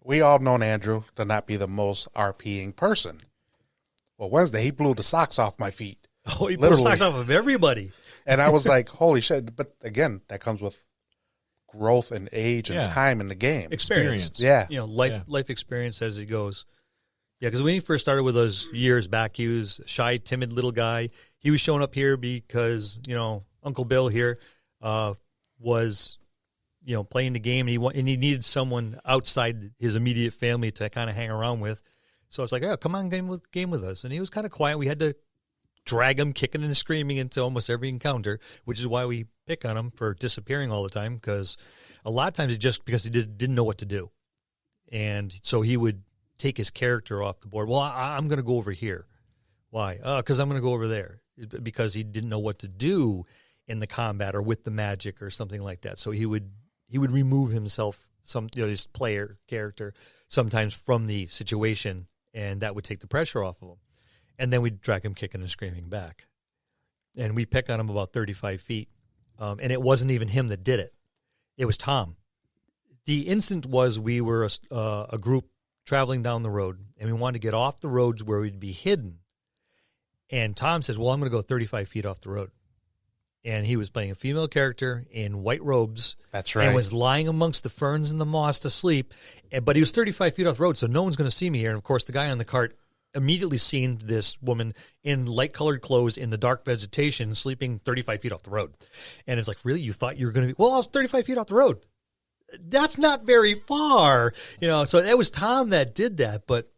we all known Andrew to not be the most RPing person. Well, Wednesday, he blew the socks off my feet. Oh, he blew the socks off of everybody. And I was like, holy shit. But again, that comes with growth and age and time in the game. Experience. Yeah. Life experience as it goes. Yeah, because when he first started with us years back, he was a shy, timid little guy. He was showing up here because, Uncle Bill here was, playing the game, and he needed someone outside his immediate family to kind of hang around with. So I was like, oh, come on, game with us. And he was kind of quiet. We had to drag him kicking and screaming into almost every encounter, which is why we pick on him for disappearing all the time, because a lot of times it's just because he didn't know what to do. And so he would take his character off the board. Well, I'm going to go over here. Why? Because I'm going to go over there, because he didn't know what to do in the combat or with the magic or something like that. So he would remove himself, his player character, sometimes from the situation, and that would take the pressure off of him. And then we'd drag him kicking and screaming back. And we pick on him about 35 feet. And it wasn't even him that did it. It was Tom. The instant was we were a group traveling down the road, and we wanted to get off the roads where we'd be hidden. And Tom says, well, I'm going to go 35 feet off the road. And he was playing a female character in white robes. That's right. And was lying amongst the ferns and the moss to sleep. But he was 35 feet off the road, so no one's going to see me here. And, of course, the guy on the cart immediately seen this woman in light-colored clothes in the dark vegetation sleeping 35 feet off the road. And it's like, really? You thought you were going to be – well, I was 35 feet off the road. That's not very far. So it was Tom that did that. But,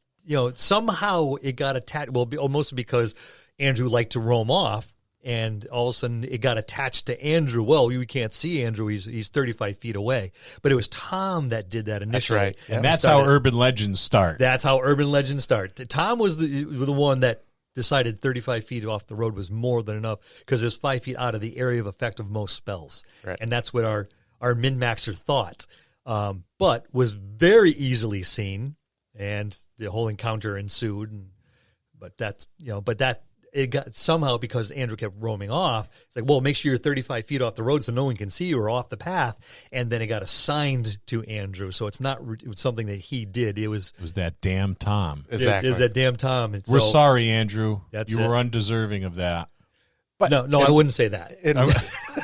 somehow it got attached – well, mostly because Andrew liked to roam off. And all of a sudden, it got attached to Andrew. Well, we can't see Andrew; he's 35 feet away. But it was Tom that did that initially. That's right. And that's how urban legends start. That's how urban legends start. Tom was the one that decided 35 feet off the road was more than enough, because it was 5 feet out of the area of effect of most spells. Right. And that's what our min-maxer thought, but was very easily seen, and the whole encounter ensued. But it got somehow, because Andrew kept roaming off. It's like, well, make sure you're 35 feet off the road so no one can see you or off the path. And then it got assigned to Andrew. So it was something that he did. It was that damn Tom. Exactly. It was that damn Tom. And We're sorry, Andrew. You were undeserving of that. But no, I wouldn't say that.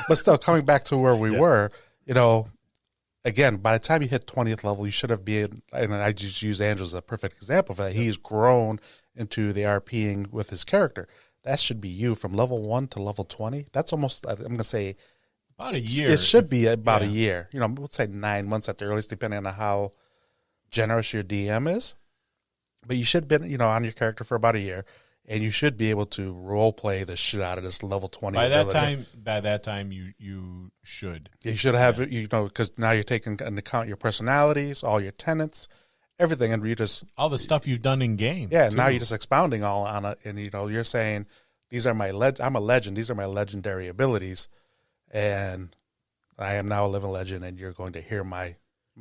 But still, coming back to where we were, again, by the time you hit 20th level, you should have been, and I just use Andrew as a perfect example for that. He's grown into the RPing with his character. That should be you from level 1 to level 20. That's almost, I'm going to say, about a year. It should be about a year. Let's say 9 months at the earliest, depending on how generous your DM is. But you should have been, on your character for about a year, and you should be able to role play the shit out of this level 20. By that time, you should. You should have, because now you're taking into account your personalities, all your tenets, everything, and you just all the stuff you've done in game. Yeah, too. Now you're just expounding all on it, and you're saying these are I'm a legend. These are my legendary abilities, and I am now a living legend, and you're going to hear my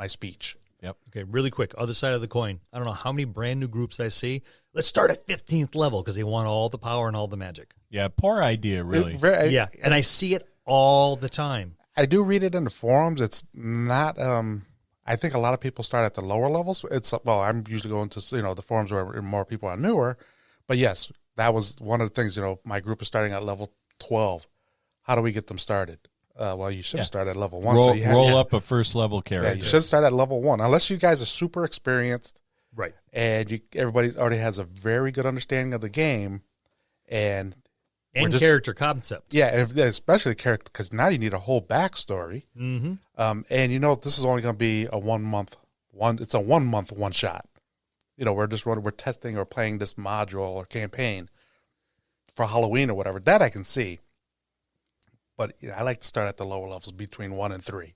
speech. Yep. Okay, really quick, other side of the coin. I don't know how many brand new groups I see. Let's start at 15th level because they want all the power and all the magic. Yeah, poor idea, really. Yeah, and I see it all the time. I do read it in the forums. It's not. I think a lot of people start at the lower levels. I'm usually going to the forums where more people are newer. But yes, that was one of the things. My group is starting at level 12. How do we get them started? You should have started at level 1. Roll up a first level character. Yeah, you should start at level 1, unless you guys are super experienced, right? And everybody already has a very good understanding of the game, and character concept. Yeah, especially character, because now you need a whole backstory. Mm-hmm. And this is only going to be a 1 month one. It's a 1 month one shot. We're testing or playing this module or campaign for Halloween or whatever. That I can see. But I like to start at the lower levels between 1 and 3.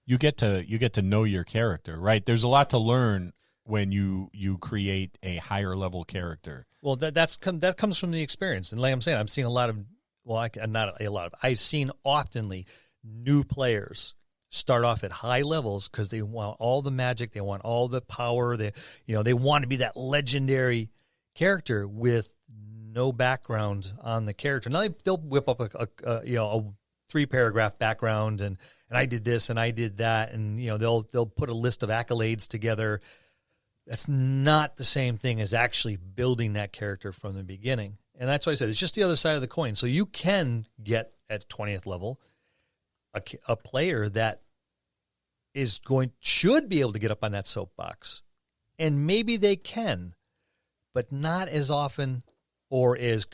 You get to know your character, right? There's a lot to learn when you create a higher level character. Well, that comes from the experience, and like I'm saying, I'm seeing a lot of I've seen oftenly new players start off at high levels because they want all the magic, they want all the power, they want to be that legendary character with no background on the character. Now they'll whip up a 3-paragraph background and I did this and I did that, and they'll put a list of accolades together. That's not the same thing as actually building that character from the beginning. And that's why I said it's just the other side of the coin. So you can get at 20th level a player that should be able to get up on that soapbox. And maybe they can, but not as often or as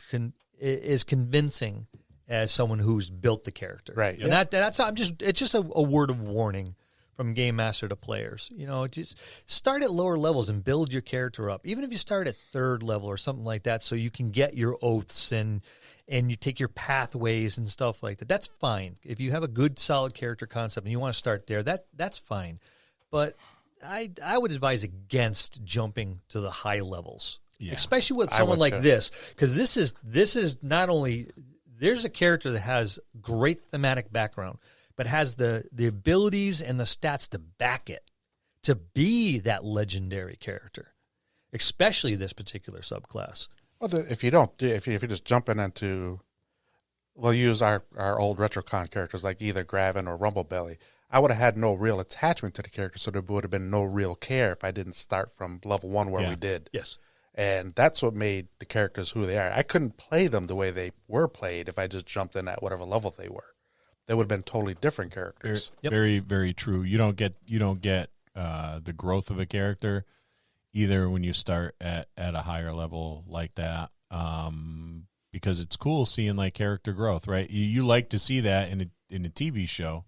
convincing as someone who's built the character. Right. And it's just a word of warning from Game Master to players. Just start at lower levels and build your character up. Even if you start at 3rd level or something like that, so you can get your oaths and you take your pathways and stuff like that. That's fine. If you have a good, solid character concept and you want to start there, that's fine. But I would advise against jumping to the high levels, especially with someone like this, because this is not only there's a character that has great thematic background, but has the abilities and the stats to back it, to be that legendary character, especially this particular subclass. Well, if you just jump into, we'll use our old Retrocon characters like either Gravin or Rumblebelly. I would have had no real attachment to the character, so there would have been no real care if I didn't start from level 1 where we did. Yes. And that's what made the characters who they are. I couldn't play them the way they were played if I just jumped in at whatever level they were. They would have been totally different characters. Very, very true. You don't get the growth of a character either when you start at a higher level like that, because it's cool seeing like character growth, right? You like to see that in a TV show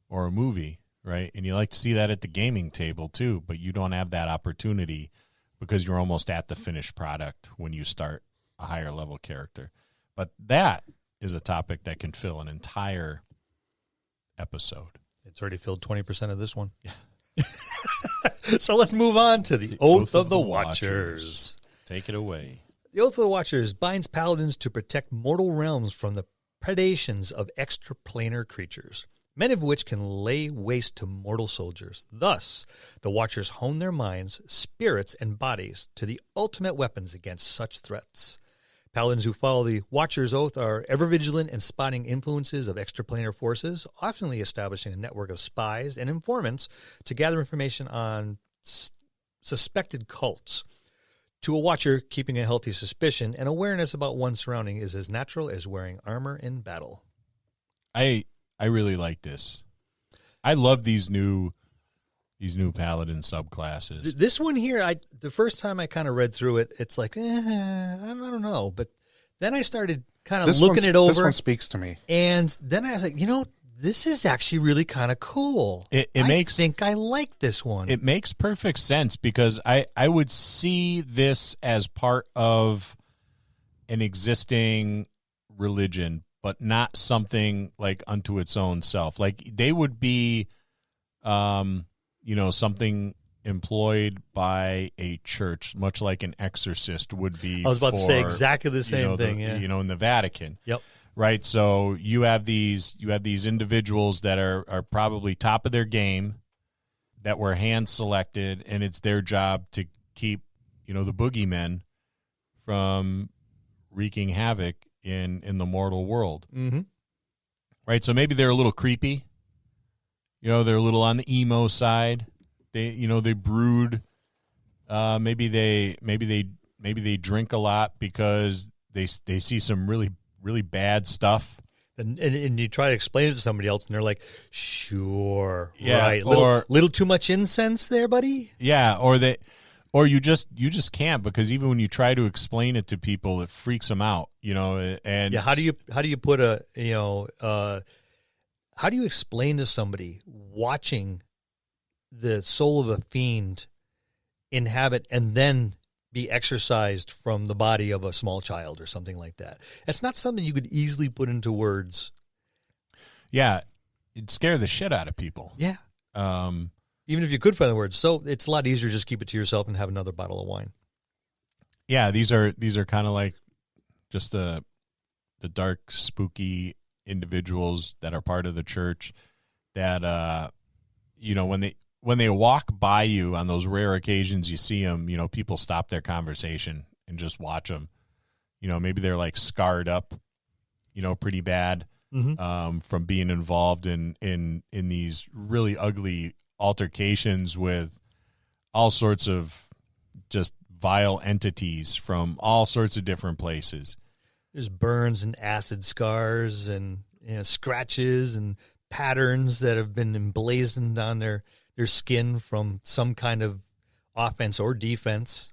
or a movie, right? And you like to see that at the gaming table too, but you don't have that opportunity because you're almost at the finished product when you start a higher level character. But that is a topic that can fill an entire episode. It's already filled 20% of this one. Yeah. So let's move on to the Oath of the Watchers. Take it away. The Oath of the Watchers binds paladins to protect mortal realms from the predations of extraplanar creatures, many of which can lay waste to mortal soldiers. Thus, the Watchers hone their minds, spirits, and bodies to the ultimate weapons against such threats. Paladins who follow the Watcher's Oath are ever vigilant in spotting influences of extraplanar forces, often establishing a network of spies and informants to gather information on suspected cults. To a Watcher, keeping a healthy suspicion and awareness about one's surrounding is as natural as wearing armor in battle. I really like this. I love these new paladin subclasses. This one here, the first time I kind of read through it, it's like, I don't know. But then I started kind of looking it over. This one speaks to me. And then I was like, this is actually really kind of cool. I think I like this one. It makes perfect sense because I would see this as part of an existing religion, but not something like unto its own self. Like they would be, something employed by a church, much like an exorcist would be. I was about to say exactly the same thing. In the Vatican. Yep. Right. So you have these individuals that are probably top of their game that were hand selected, and it's their job to keep, the boogeymen from wreaking havoc in the mortal world. Mm-hmm. Right? So maybe they're a little creepy. They're a little on the emo side. They brood. Maybe they drink a lot because they see some really, really bad stuff. And you try to explain it to somebody else, and they're like, "Sure, yeah, right, little too much incense there, buddy." Yeah, or you just can't, because even when you try to explain it to people, it freaks them out. And yeah, how do you put how do you explain to somebody watching the soul of a fiend inhabit and then be exorcised from the body of a small child or something like that? It's not something you could easily put into words. Yeah, it'd scare the shit out of people. Yeah. Even if you could find the words. So it's a lot easier to just keep it to yourself and have another bottle of wine. Yeah, these are kind of like just the dark, spooky individuals that are part of the church that, when they walk by you on those rare occasions you see them, people stop their conversation and just watch them. Maybe they're like scarred up, pretty bad, from being involved in these really ugly altercations with all sorts of just vile entities from all sorts of different places. There's burns and acid scars and scratches and patterns that have been emblazoned on their skin from some kind of offense or defense.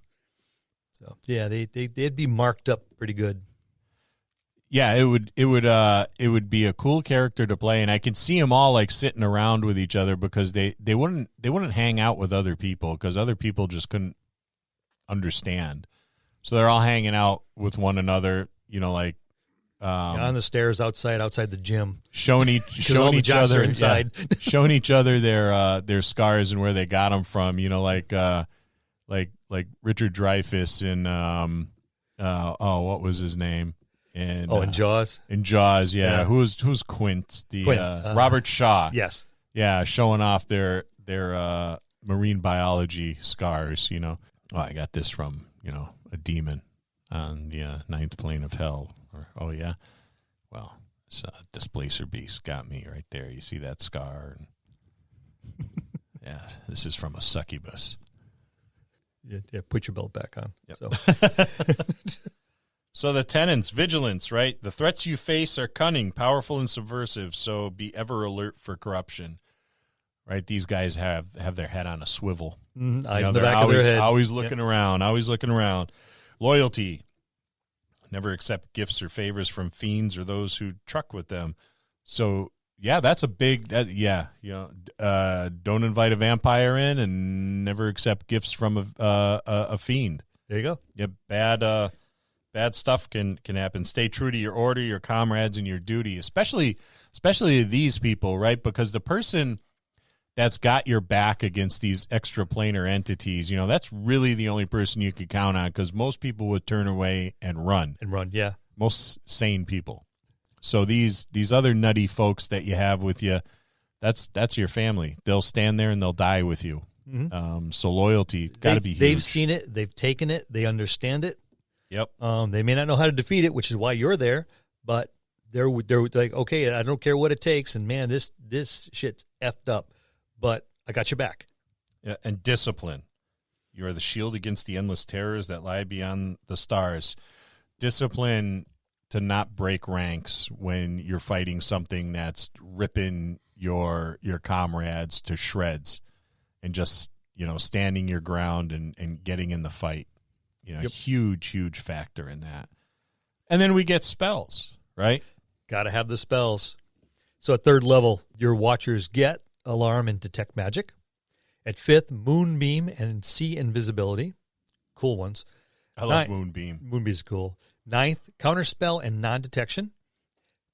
So yeah, they'd be marked up pretty good. Yeah, it would be a cool character to play, and I can see them all like sitting around with each other, because they wouldn't hang out with other people because other people just couldn't understand. So they're all hanging out with one another, like on the stairs outside the gym, showing each other inside, showing each other their scars and where they got them from. Like Richard Dreyfuss in what was his name? In Jaws. In Jaws, yeah. Who's Quint? Robert Shaw. Yes. Yeah, showing off their marine biology scars. Oh, I got this from a demon on the ninth plane of hell. Or, oh yeah, well, this displacer beast got me right there. You see that scar? And yeah, this is from a succubus. Yeah. Put your belt back on. Yep. So. So the tenets, vigilance, right? The threats you face are cunning, powerful, and subversive, so be ever alert for corruption, right? These guys have their head on a swivel. Eyes in the back of their head. Always looking around. Loyalty. Never accept gifts or favors from fiends or those who truck with them. So, yeah, that's a big, don't invite a vampire in, and never accept gifts from a fiend. There you go. Yeah, bad stuff can happen. Stay true to your order, your comrades, and your duty, especially these people, right? Because the person that's got your back against these extraplanar entities, that's really the only person you could count on, because most people would turn away and run. Yeah. Most sane people. So these other nutty folks that you have with you, that's your family. They'll stand there and they'll die with you. So loyalty got to be huge. They've seen it. They've taken it. They understand it. Yep. They may not know how to defeat it, which is why you're there, but they're like, okay, I don't care what it takes, and man, this shit's effed up, but I got your back. Yeah, and discipline. You are the shield against the endless terrors that lie beyond the stars. Discipline to not break ranks when you're fighting something that's ripping your comrades to shreds, and just standing your ground and getting in the fight. Huge factor in that. And then we get spells, right? Got to have the spells. So at 3rd level, your watchers get alarm and detect magic. At 5th, moonbeam and see invisibility. Cool ones. I love moonbeam. Moonbeam's cool. 9th, counterspell and non-detection.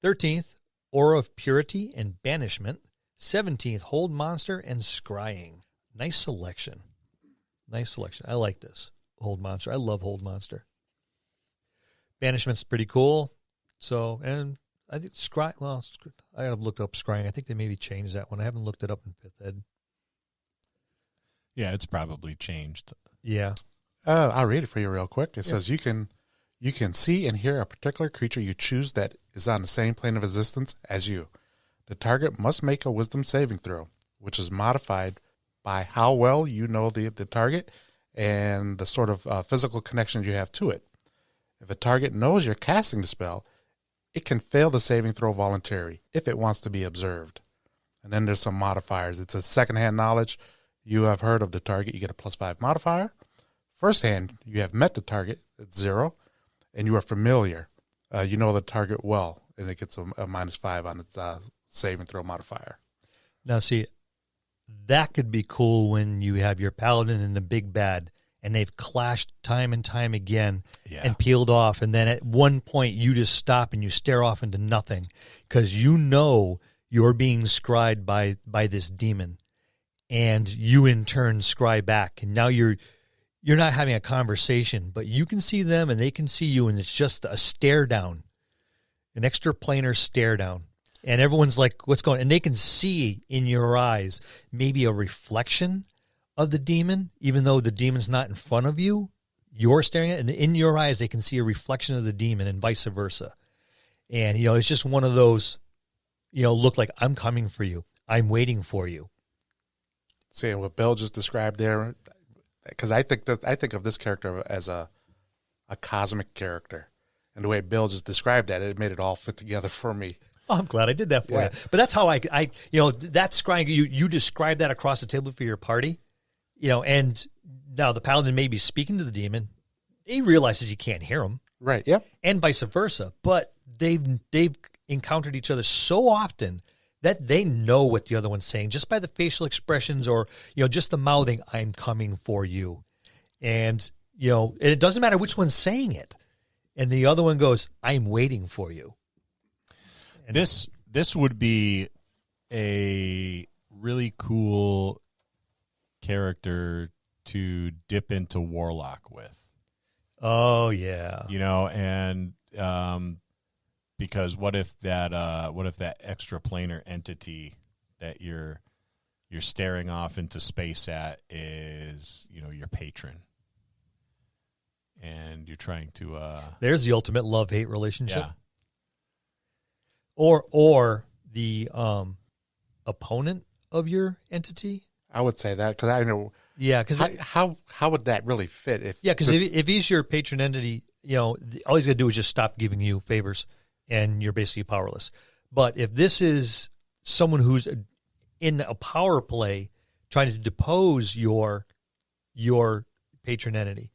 13th, aura of purity and banishment. 17th, hold monster and scrying. Nice selection. I like this. Hold monster. I love hold monster. Banishment's pretty cool. So, and I think scry. Well, I gotta look up scrying. I think they maybe changed that one. I haven't looked it up in 5th ed. Yeah, it's probably changed. Yeah. I'll read it for you real quick. It says you can see and hear a particular creature you choose that is on the same plane of existence as you. The target must make a wisdom saving throw, which is modified by how well you know the target and the sort of physical connections you have to it. If a target knows you're casting the spell, it can fail the saving throw voluntarily if it wants to be observed. And then there's some modifiers. It's a second-hand knowledge. You have heard of the target, you get a +5 modifier. First hand, you have met the target, it's 0. And you are familiar. You know the target well, and it gets a -5 on its saving throw modifier. Now, see, that could be cool when you have your paladin and the big bad, and they've clashed time and time again and peeled off. And then at one point, you just stop and you stare off into nothing because you know you're being scried by this demon. And you, in turn, scry back. And now you're not having a conversation, but you can see them and they can see you, and it's just a stare down, an extraplanar stare down. And everyone's like, what's going on? And they can see in your eyes maybe a reflection of the demon, even though the demon's not in front of you. You're staring at it, and in your eyes they can see a reflection of the demon and vice versa. And, it's just one of those, look like I'm coming for you. I'm waiting for you. Seeing what Bill just described there, because I think of this character as a cosmic character, and the way Bill just described that, it made it all fit together for me. Oh, I'm glad I did that for you. But that's how I that's scrying. You describe that across the table for your party, and now the paladin may be speaking to the demon. He realizes he can't hear him. Right. Yep. And vice versa. But they've encountered each other so often that they know what the other one's saying just by the facial expressions or, just the mouthing, I'm coming for you. And, and it doesn't matter which one's saying it. And the other one goes, I'm waiting for you. And this would be a really cool character to dip into Warlock with. Oh, yeah. And because what if that extraplanar entity that you're staring off into space at is, your patron, and you're trying to there's the ultimate love-hate relationship. Yeah. Or the opponent of your entity. I would say that because I know. Yeah, because how would that really fit? Because if he's your patron entity, all he's going to do is just stop giving you favors, and you're basically powerless. But if this is someone who's in a power play trying to depose your patron entity,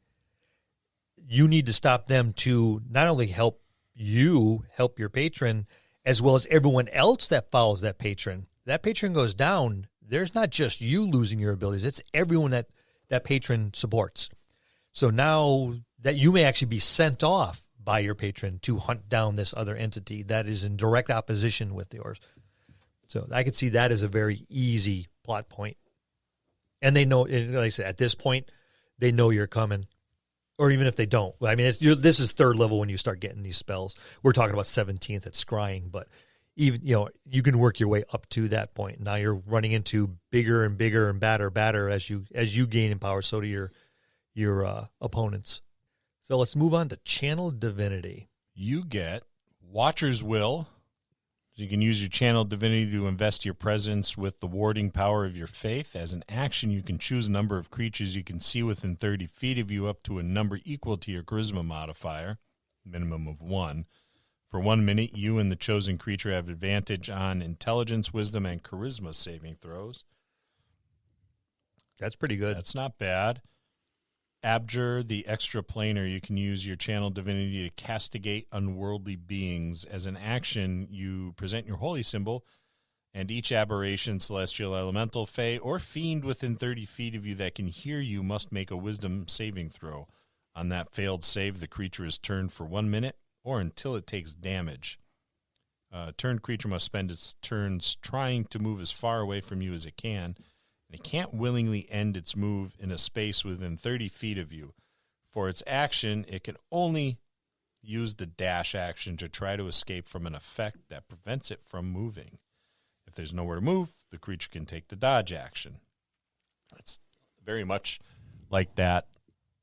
you need to stop them to not only help your patron, as well as everyone else that follows that patron. That patron goes down, there's not just you losing your abilities, it's everyone that patron supports. So now that you may actually be sent off by your patron to hunt down this other entity that is in direct opposition with yours. So I could see that as a very easy plot point. And they know, like I said, at this point, they know you're coming. Or even if they don't. I mean, this is third level when you start getting these spells. We're talking about 17th at scrying, but even you can work your way up to that point. Now you're running into bigger and bigger and badder as you gain in power. So do your opponents. So let's move on to Channel Divinity. You get Watcher's Will. You can use your Channel Divinity to invest your presence with the warding power of your faith. As an action, you can choose a number of creatures you can see within 30 feet of you up to a number equal to your charisma modifier, minimum of 1. For 1 minute, you and the chosen creature have advantage on intelligence, wisdom, and charisma saving throws. That's pretty good. That's not bad. Abjure, the extraplanar, you can use your Channel Divinity to castigate unworldly beings. As an action, you present your holy symbol, and each aberration, celestial, elemental, fey, or fiend within 30 feet of you that can hear you must make a wisdom saving throw. On that failed save, the creature is turned for 1 minute or until it takes damage. Turned creature must spend its turns trying to move as far away from you as it can. It can't willingly end its move in a space within 30 feet of you. For its action, it can only use the dash action to try to escape from an effect that prevents it from moving. If there's nowhere to move, the creature can take the dodge action. That's very much like that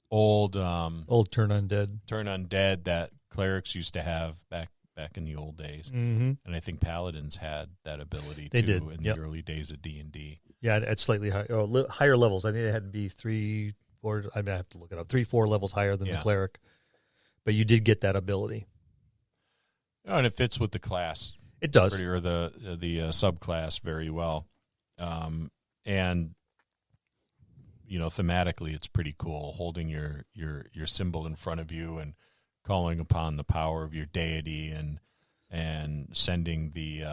old turn undead that clerics used to have back in the old days. Mm-hmm. And I think paladins had that ability They too did. in the early days of D&D. Yeah, at slightly higher levels. I think it had to be 3, 4. I have to look it up. 3, 4 levels higher than the cleric. But you did get that ability. Oh, and it fits with the class. It does. Or the subclass very well. And thematically it's pretty cool, holding your symbol in front of you and calling upon the power of your deity and sending the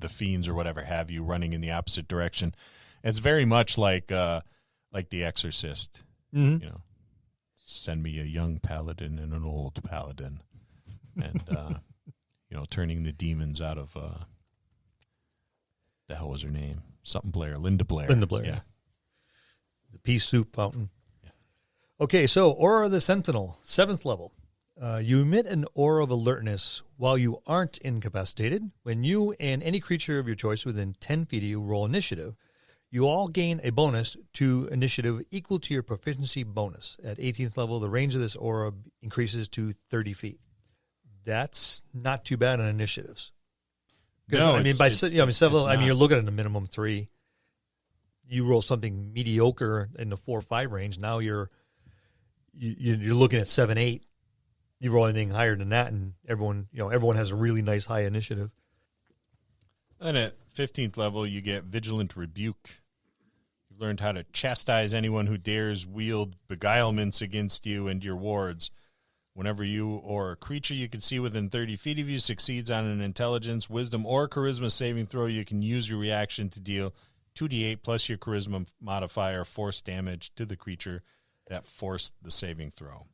fiends or whatever have you running in the opposite direction. It's very much like The Exorcist. Mm-hmm. Send me a young paladin and an old paladin, and turning the demons out of the hell was her name? Something Blair, Linda Blair. Yeah. The pea soup fountain. Yeah. Okay, so Aura of the Sentinel, 7th level. You emit an aura of alertness while you aren't incapacitated. When you and any creature of your choice within 10 feet of you roll initiative, you all gain a bonus to initiative equal to your proficiency bonus. At 18th level, the range of this aura increases to 30 feet. That's not too bad on initiatives. No, you're looking at a minimum 3. You roll something mediocre in the 4 or 5 range. Now you're looking at 7, 8. You roll anything higher than that, and everyone has a really nice high initiative. And at 15th level, you get Vigilant Rebuke. You've learned how to chastise anyone who dares wield beguilements against you and your wards. Whenever you or a creature you can see within 30 feet of you succeeds on an intelligence, wisdom, or charisma saving throw, you can use your reaction to deal 2d8 plus your charisma modifier force damage to the creature that forced the saving throw.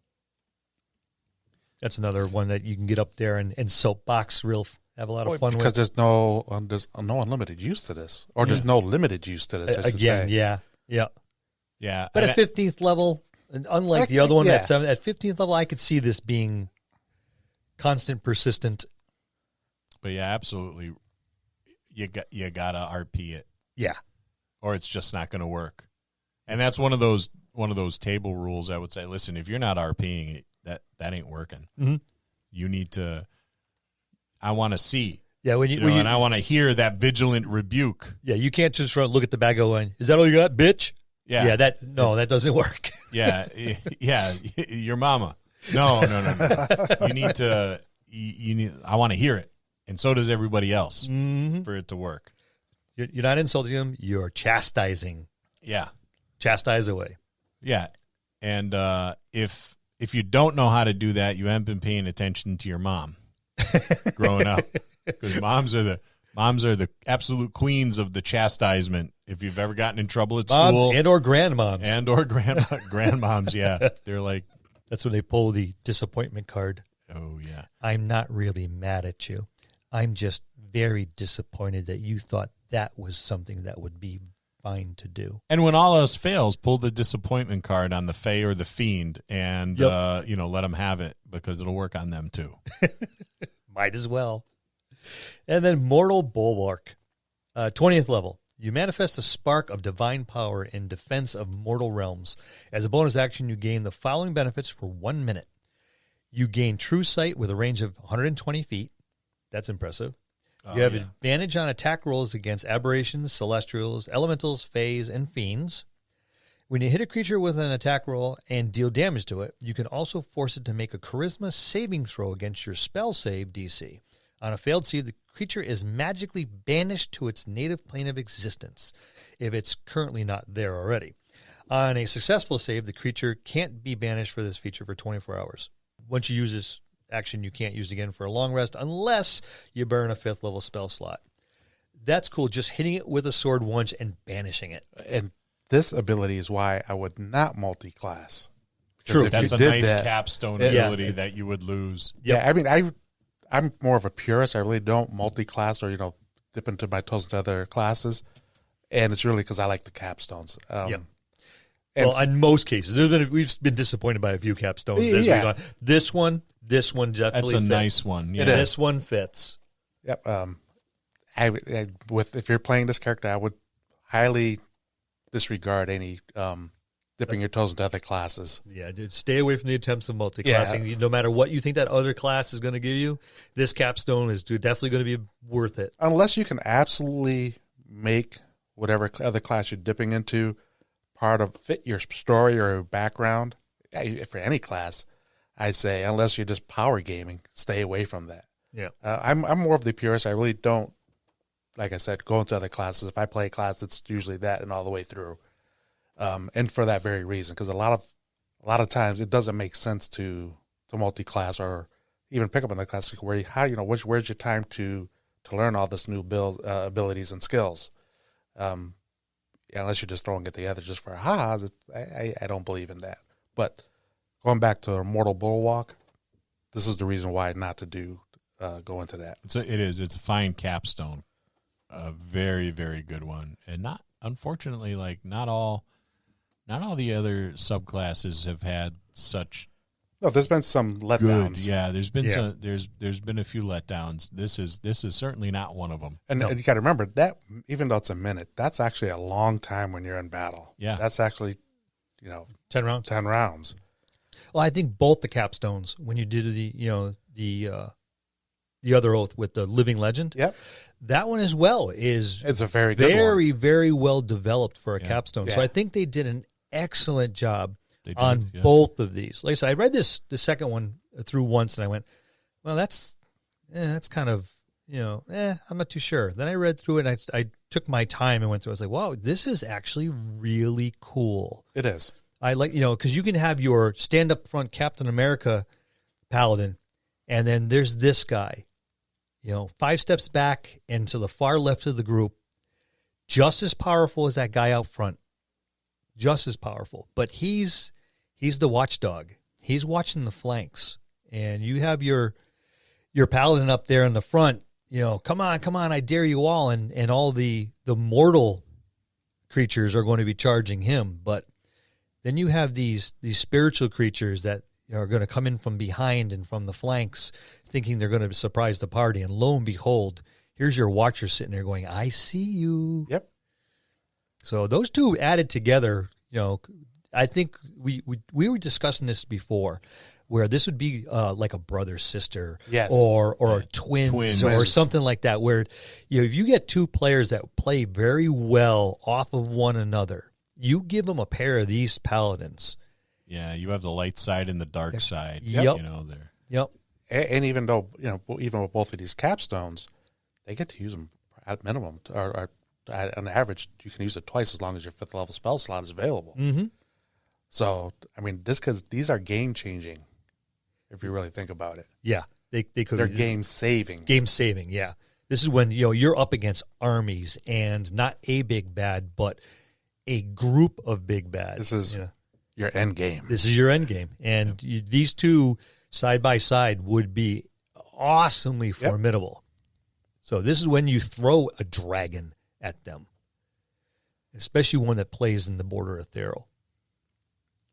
That's another one that you can get up there and soapbox have a lot of fun with. Because there's no unlimited use to this. Or there's no limited use to this, I should say. Yeah. Yeah. But at 15th level, and unlike the other one at 15th level, I could see this being constant, persistent. But yeah, absolutely. You gotta RP it. Yeah. Or it's just not going to work. And that's one of those table rules I would say, listen, if you're not RPing it, that ain't working. Mm-hmm. You need to, I want to see. Yeah, and I want to hear that Vigilant Rebuke. Yeah, you can't just look at the bag going, is that all you got, bitch? Yeah. That doesn't work. Yeah, your mama. No. You need to, I want to hear it. And so does everybody else for it to work. You're not insulting them, you're chastising. Yeah. Chastise away. Yeah. And if you don't know how to do that, you haven't been paying attention to your mom growing up. Because moms are the absolute queens of the chastisement. If you've ever gotten in trouble at school. And or grandmoms. Grandmoms, yeah. They're like. That's when they pull the disappointment card. Oh, yeah. I'm not really mad at you. I'm just very disappointed that you thought that was something that would be fine to do. And when all else fails, pull the disappointment card on the Fae or the Fiend and, let them have it because it'll work on them too. Might as well. And then Mortal Bulwark, 20th level. You manifest a spark of divine power in defense of mortal realms. As a bonus action, you gain the following benefits for 1 minute. You gain true sight with a range of 120 feet. That's impressive. You have advantage on attack rolls against aberrations, celestials, elementals, fays, and fiends. When you hit a creature with an attack roll and deal damage to it, you can also force it to make a charisma saving throw against your spell save DC. On a failed save, the creature is magically banished to its native plane of existence, if it's currently not there already. On a successful save, the creature can't be banished for this feature for 24 hours. Once you use this action, you can't use it again for a long rest unless you burn a 5th level spell slot. That's cool, just hitting it with a sword once and banishing it. And this ability is why I would not multi-class. True. That's a nice capstone ability that you would lose. Yep. Yeah, I mean, I'm more of a purist. I really don't multi-class or, dip into my toes into other classes. And it's really because I like the capstones. Yep. Well, in most cases, we've been disappointed by a few capstones. Yeah. This one definitely That's a fits. nice one. Yeah. This one fits. Yep. If you're playing this character, I would highly disregard any dipping your toes into other classes. Yeah, dude, stay away from the attempts of multi-classing. Yeah. No matter what you think that other class is going to give you, this capstone is definitely going to be worth it. Unless you can absolutely make whatever other class you're dipping into part of fit your story or background, for any class, I'd say, unless you're just power gaming, stay away from that. Yeah. I'm more of the purist. I really don't, like I said, go into other classes. If I play a class, it's usually that and all the way through. And for that very reason, because a lot of times it doesn't make sense to multi-class or even pick up another class where where's your time to learn all this new abilities and skills. Unless you're just throwing it together just for ha-has, I don't believe in that. But going back to Immortal Bulwark, this is the reason why not to go into that. It's a fine capstone, a very, very good one, and unfortunately, not all the other subclasses have had such. No, there's been some letdowns. Yeah, there's been there's been a few letdowns. This is certainly not one of them. And you got to remember that even though it's a minute, that's actually a long time when you're in battle. Yeah, that's actually 10 rounds. 10 rounds. Well, I think both the capstones, when you did the other oath with the living legend, yep, that one as well it's a very good one. Very well developed for a capstone. Yeah. So I think they did an excellent job on both of these. Like I said, I read the second one through once, and I went, well, that's kind of, I'm not too sure. Then I read through it, and I took my time and went through it. I was like, wow, this is actually really cool. It is. I like, because you can have your stand-up front Captain America Paladin, and then there's this guy, 5 steps back and to the far left of the group, just as powerful as that guy out front. Just as powerful. But he's the watchdog. He's watching the flanks. And you have your Paladin up there in the front, come on, I dare you all. And all the mortal creatures are going to be charging him. But then you have these spiritual creatures that are going to come in from behind and from the flanks, thinking they're going to surprise the party. And lo and behold, here's your watcher sitting there going, I see you. Yep. So those two added together, I think we were discussing this before, where this would be like a brother sister, yes, or twins or something like that. Where if you get two players that play very well off of one another, you give them a pair of these paladins. Yeah, you have the light side and the dark side. Yep. Yep. And even though even with both of these capstones, they get to use them at minimum or on average, you can use it twice as long as your 5th level spell slot is available. Mm-hmm. So, I mean, because these are game changing, if you really think about it. Yeah, they could. They're game saving. Game saving, yeah. This is when you're up against armies and not a big bad, but a group of big bads. This is your end game. This is your end game, and these two side by side would be awesomely formidable. So this is when you throw a dragon at them, especially one that plays in the border ethereal.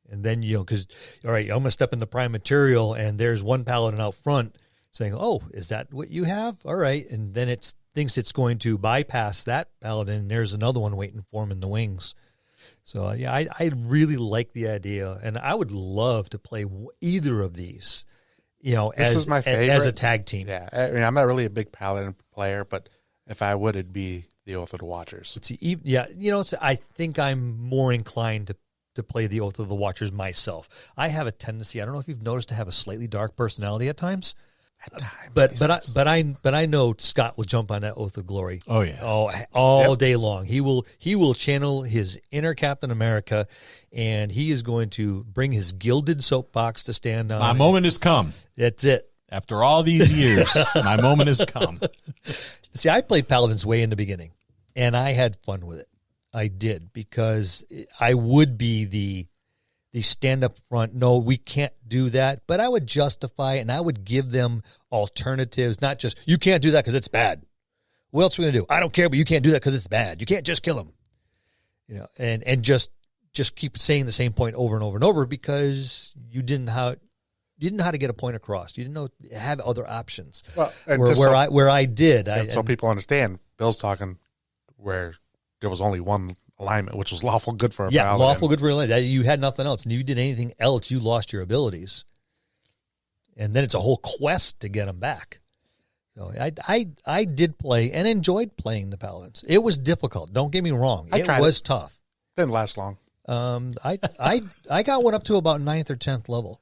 And then, because, all right, I'm going to step into prime material, and there's one paladin out front saying, oh, is that what you have? All right. And then it thinks it's going to bypass that paladin, and there's another one waiting for him in the wings. So, I really like the idea, and I would love to play either of these, this is my favorite. As a tag team. Yeah, I mean, I'm not really a big paladin player, but if I would, it'd be the Oath of the Watchers. I think I'm more inclined to play the Oath of the Watchers myself. I have a tendency, I don't know if you've noticed, to have a slightly dark personality at times. But I know Scott will jump on that Oath of Glory. Oh yeah, all day long. He will channel his inner Captain America, and he is going to bring his gilded soapbox to stand on. My moment has come. That's it. After all these years, my moment has come. See, I played Paladins way in the beginning, and I had fun with it. I did, because I would be the stand up front. No, we can't do that. But I would justify it, and I would give them alternatives, not just, you can't do that because it's bad. What else are we going to do? I don't care, but you can't do that because it's bad. You can't just kill him. And just keep saying the same point over and over and over, because you didn't know how to get a point across. You didn't have other options. Well, and where I did. So people understand, Bill's talking where there was only one alignment, which was lawful good for a Yeah, paladin. lawful good for alignment. You had nothing else. And if you did anything else, you lost your abilities. And then it's a whole quest to get them back. So I did play and enjoyed playing the Paladins. It was difficult. Don't get me wrong. It was tough. Didn't last long. I got one up to about 9th or 10th level.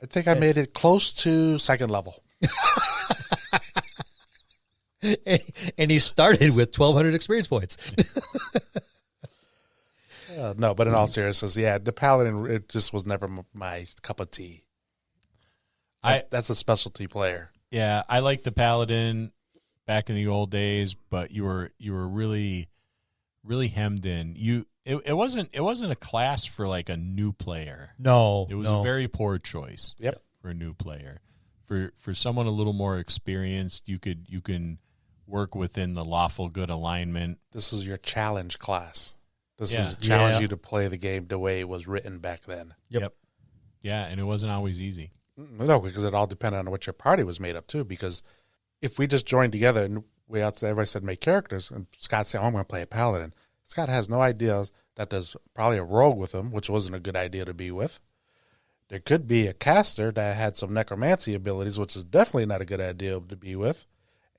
I think I made it close to 2nd level. And he started with 1,200 experience points. No, but in all seriousness, yeah, the Paladin, it just was never my cup of tea. That's a specialty player. Yeah, I liked the Paladin back in the old days, but you were really, really hemmed in. It wasn't a class for like a new player. No, it was a very poor choice. Yep. For a new player, for someone a little more experienced, you can work within the lawful good alignment. This is your challenge class. This is challenge you to play the game the way it was written back then. Yep. Yeah, and it wasn't always easy. No, because it all depended on what your party was made up too. Because if we just joined together and everybody said make characters, and Scott said, "Oh, I'm going to play a paladin," Scott has no idea that there's probably a rogue with him, which wasn't a good idea to be with. There could be a caster that had some necromancy abilities, which is definitely not a good idea to be with.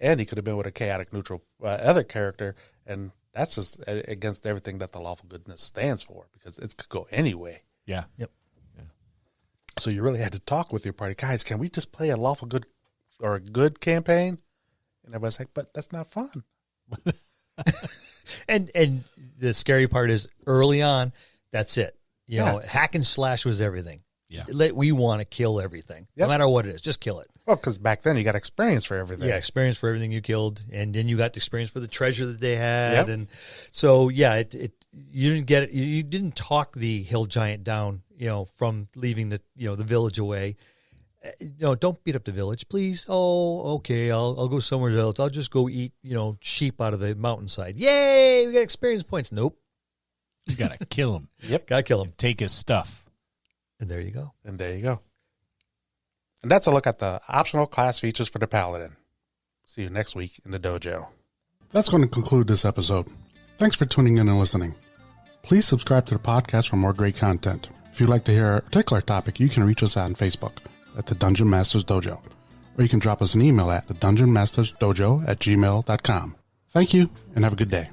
And he could have been with a chaotic neutral other character, and that's just against everything that the lawful goodness stands for, because it could go anyway. Yeah. Yep. So you really had to talk with your party. Guys, can we just play a lawful good or a good campaign? And everybody's like, but that's not fun. And the scary part is early on, that's it. You know, hack and slash was everything. Yeah. We want to kill everything. No matter what it is, just kill it. Well, because back then you got experience for everything. Yeah, experience for everything you killed, and then you got the experience for the treasure that they had, and so you didn't get it. You didn't talk the hill giant down, from leaving the the village away. Don't beat up the village, please. Oh, okay, I'll go somewhere else. I'll just go eat sheep out of the mountainside. Yay, we got experience points. Nope, you gotta kill him. Yep, gotta kill him. Take his stuff, and there you go. And that's a look at the optional class features for the Paladin. See you next week in the dojo. That's going to conclude this episode. Thanks for tuning in and listening. Please subscribe to the podcast for more great content. If you'd like to hear a particular topic, you can reach us on Facebook at the Dungeon Masters Dojo, or you can drop us an email at thedungeonmastersdojo@gmail.com. Thank you, and have a good day.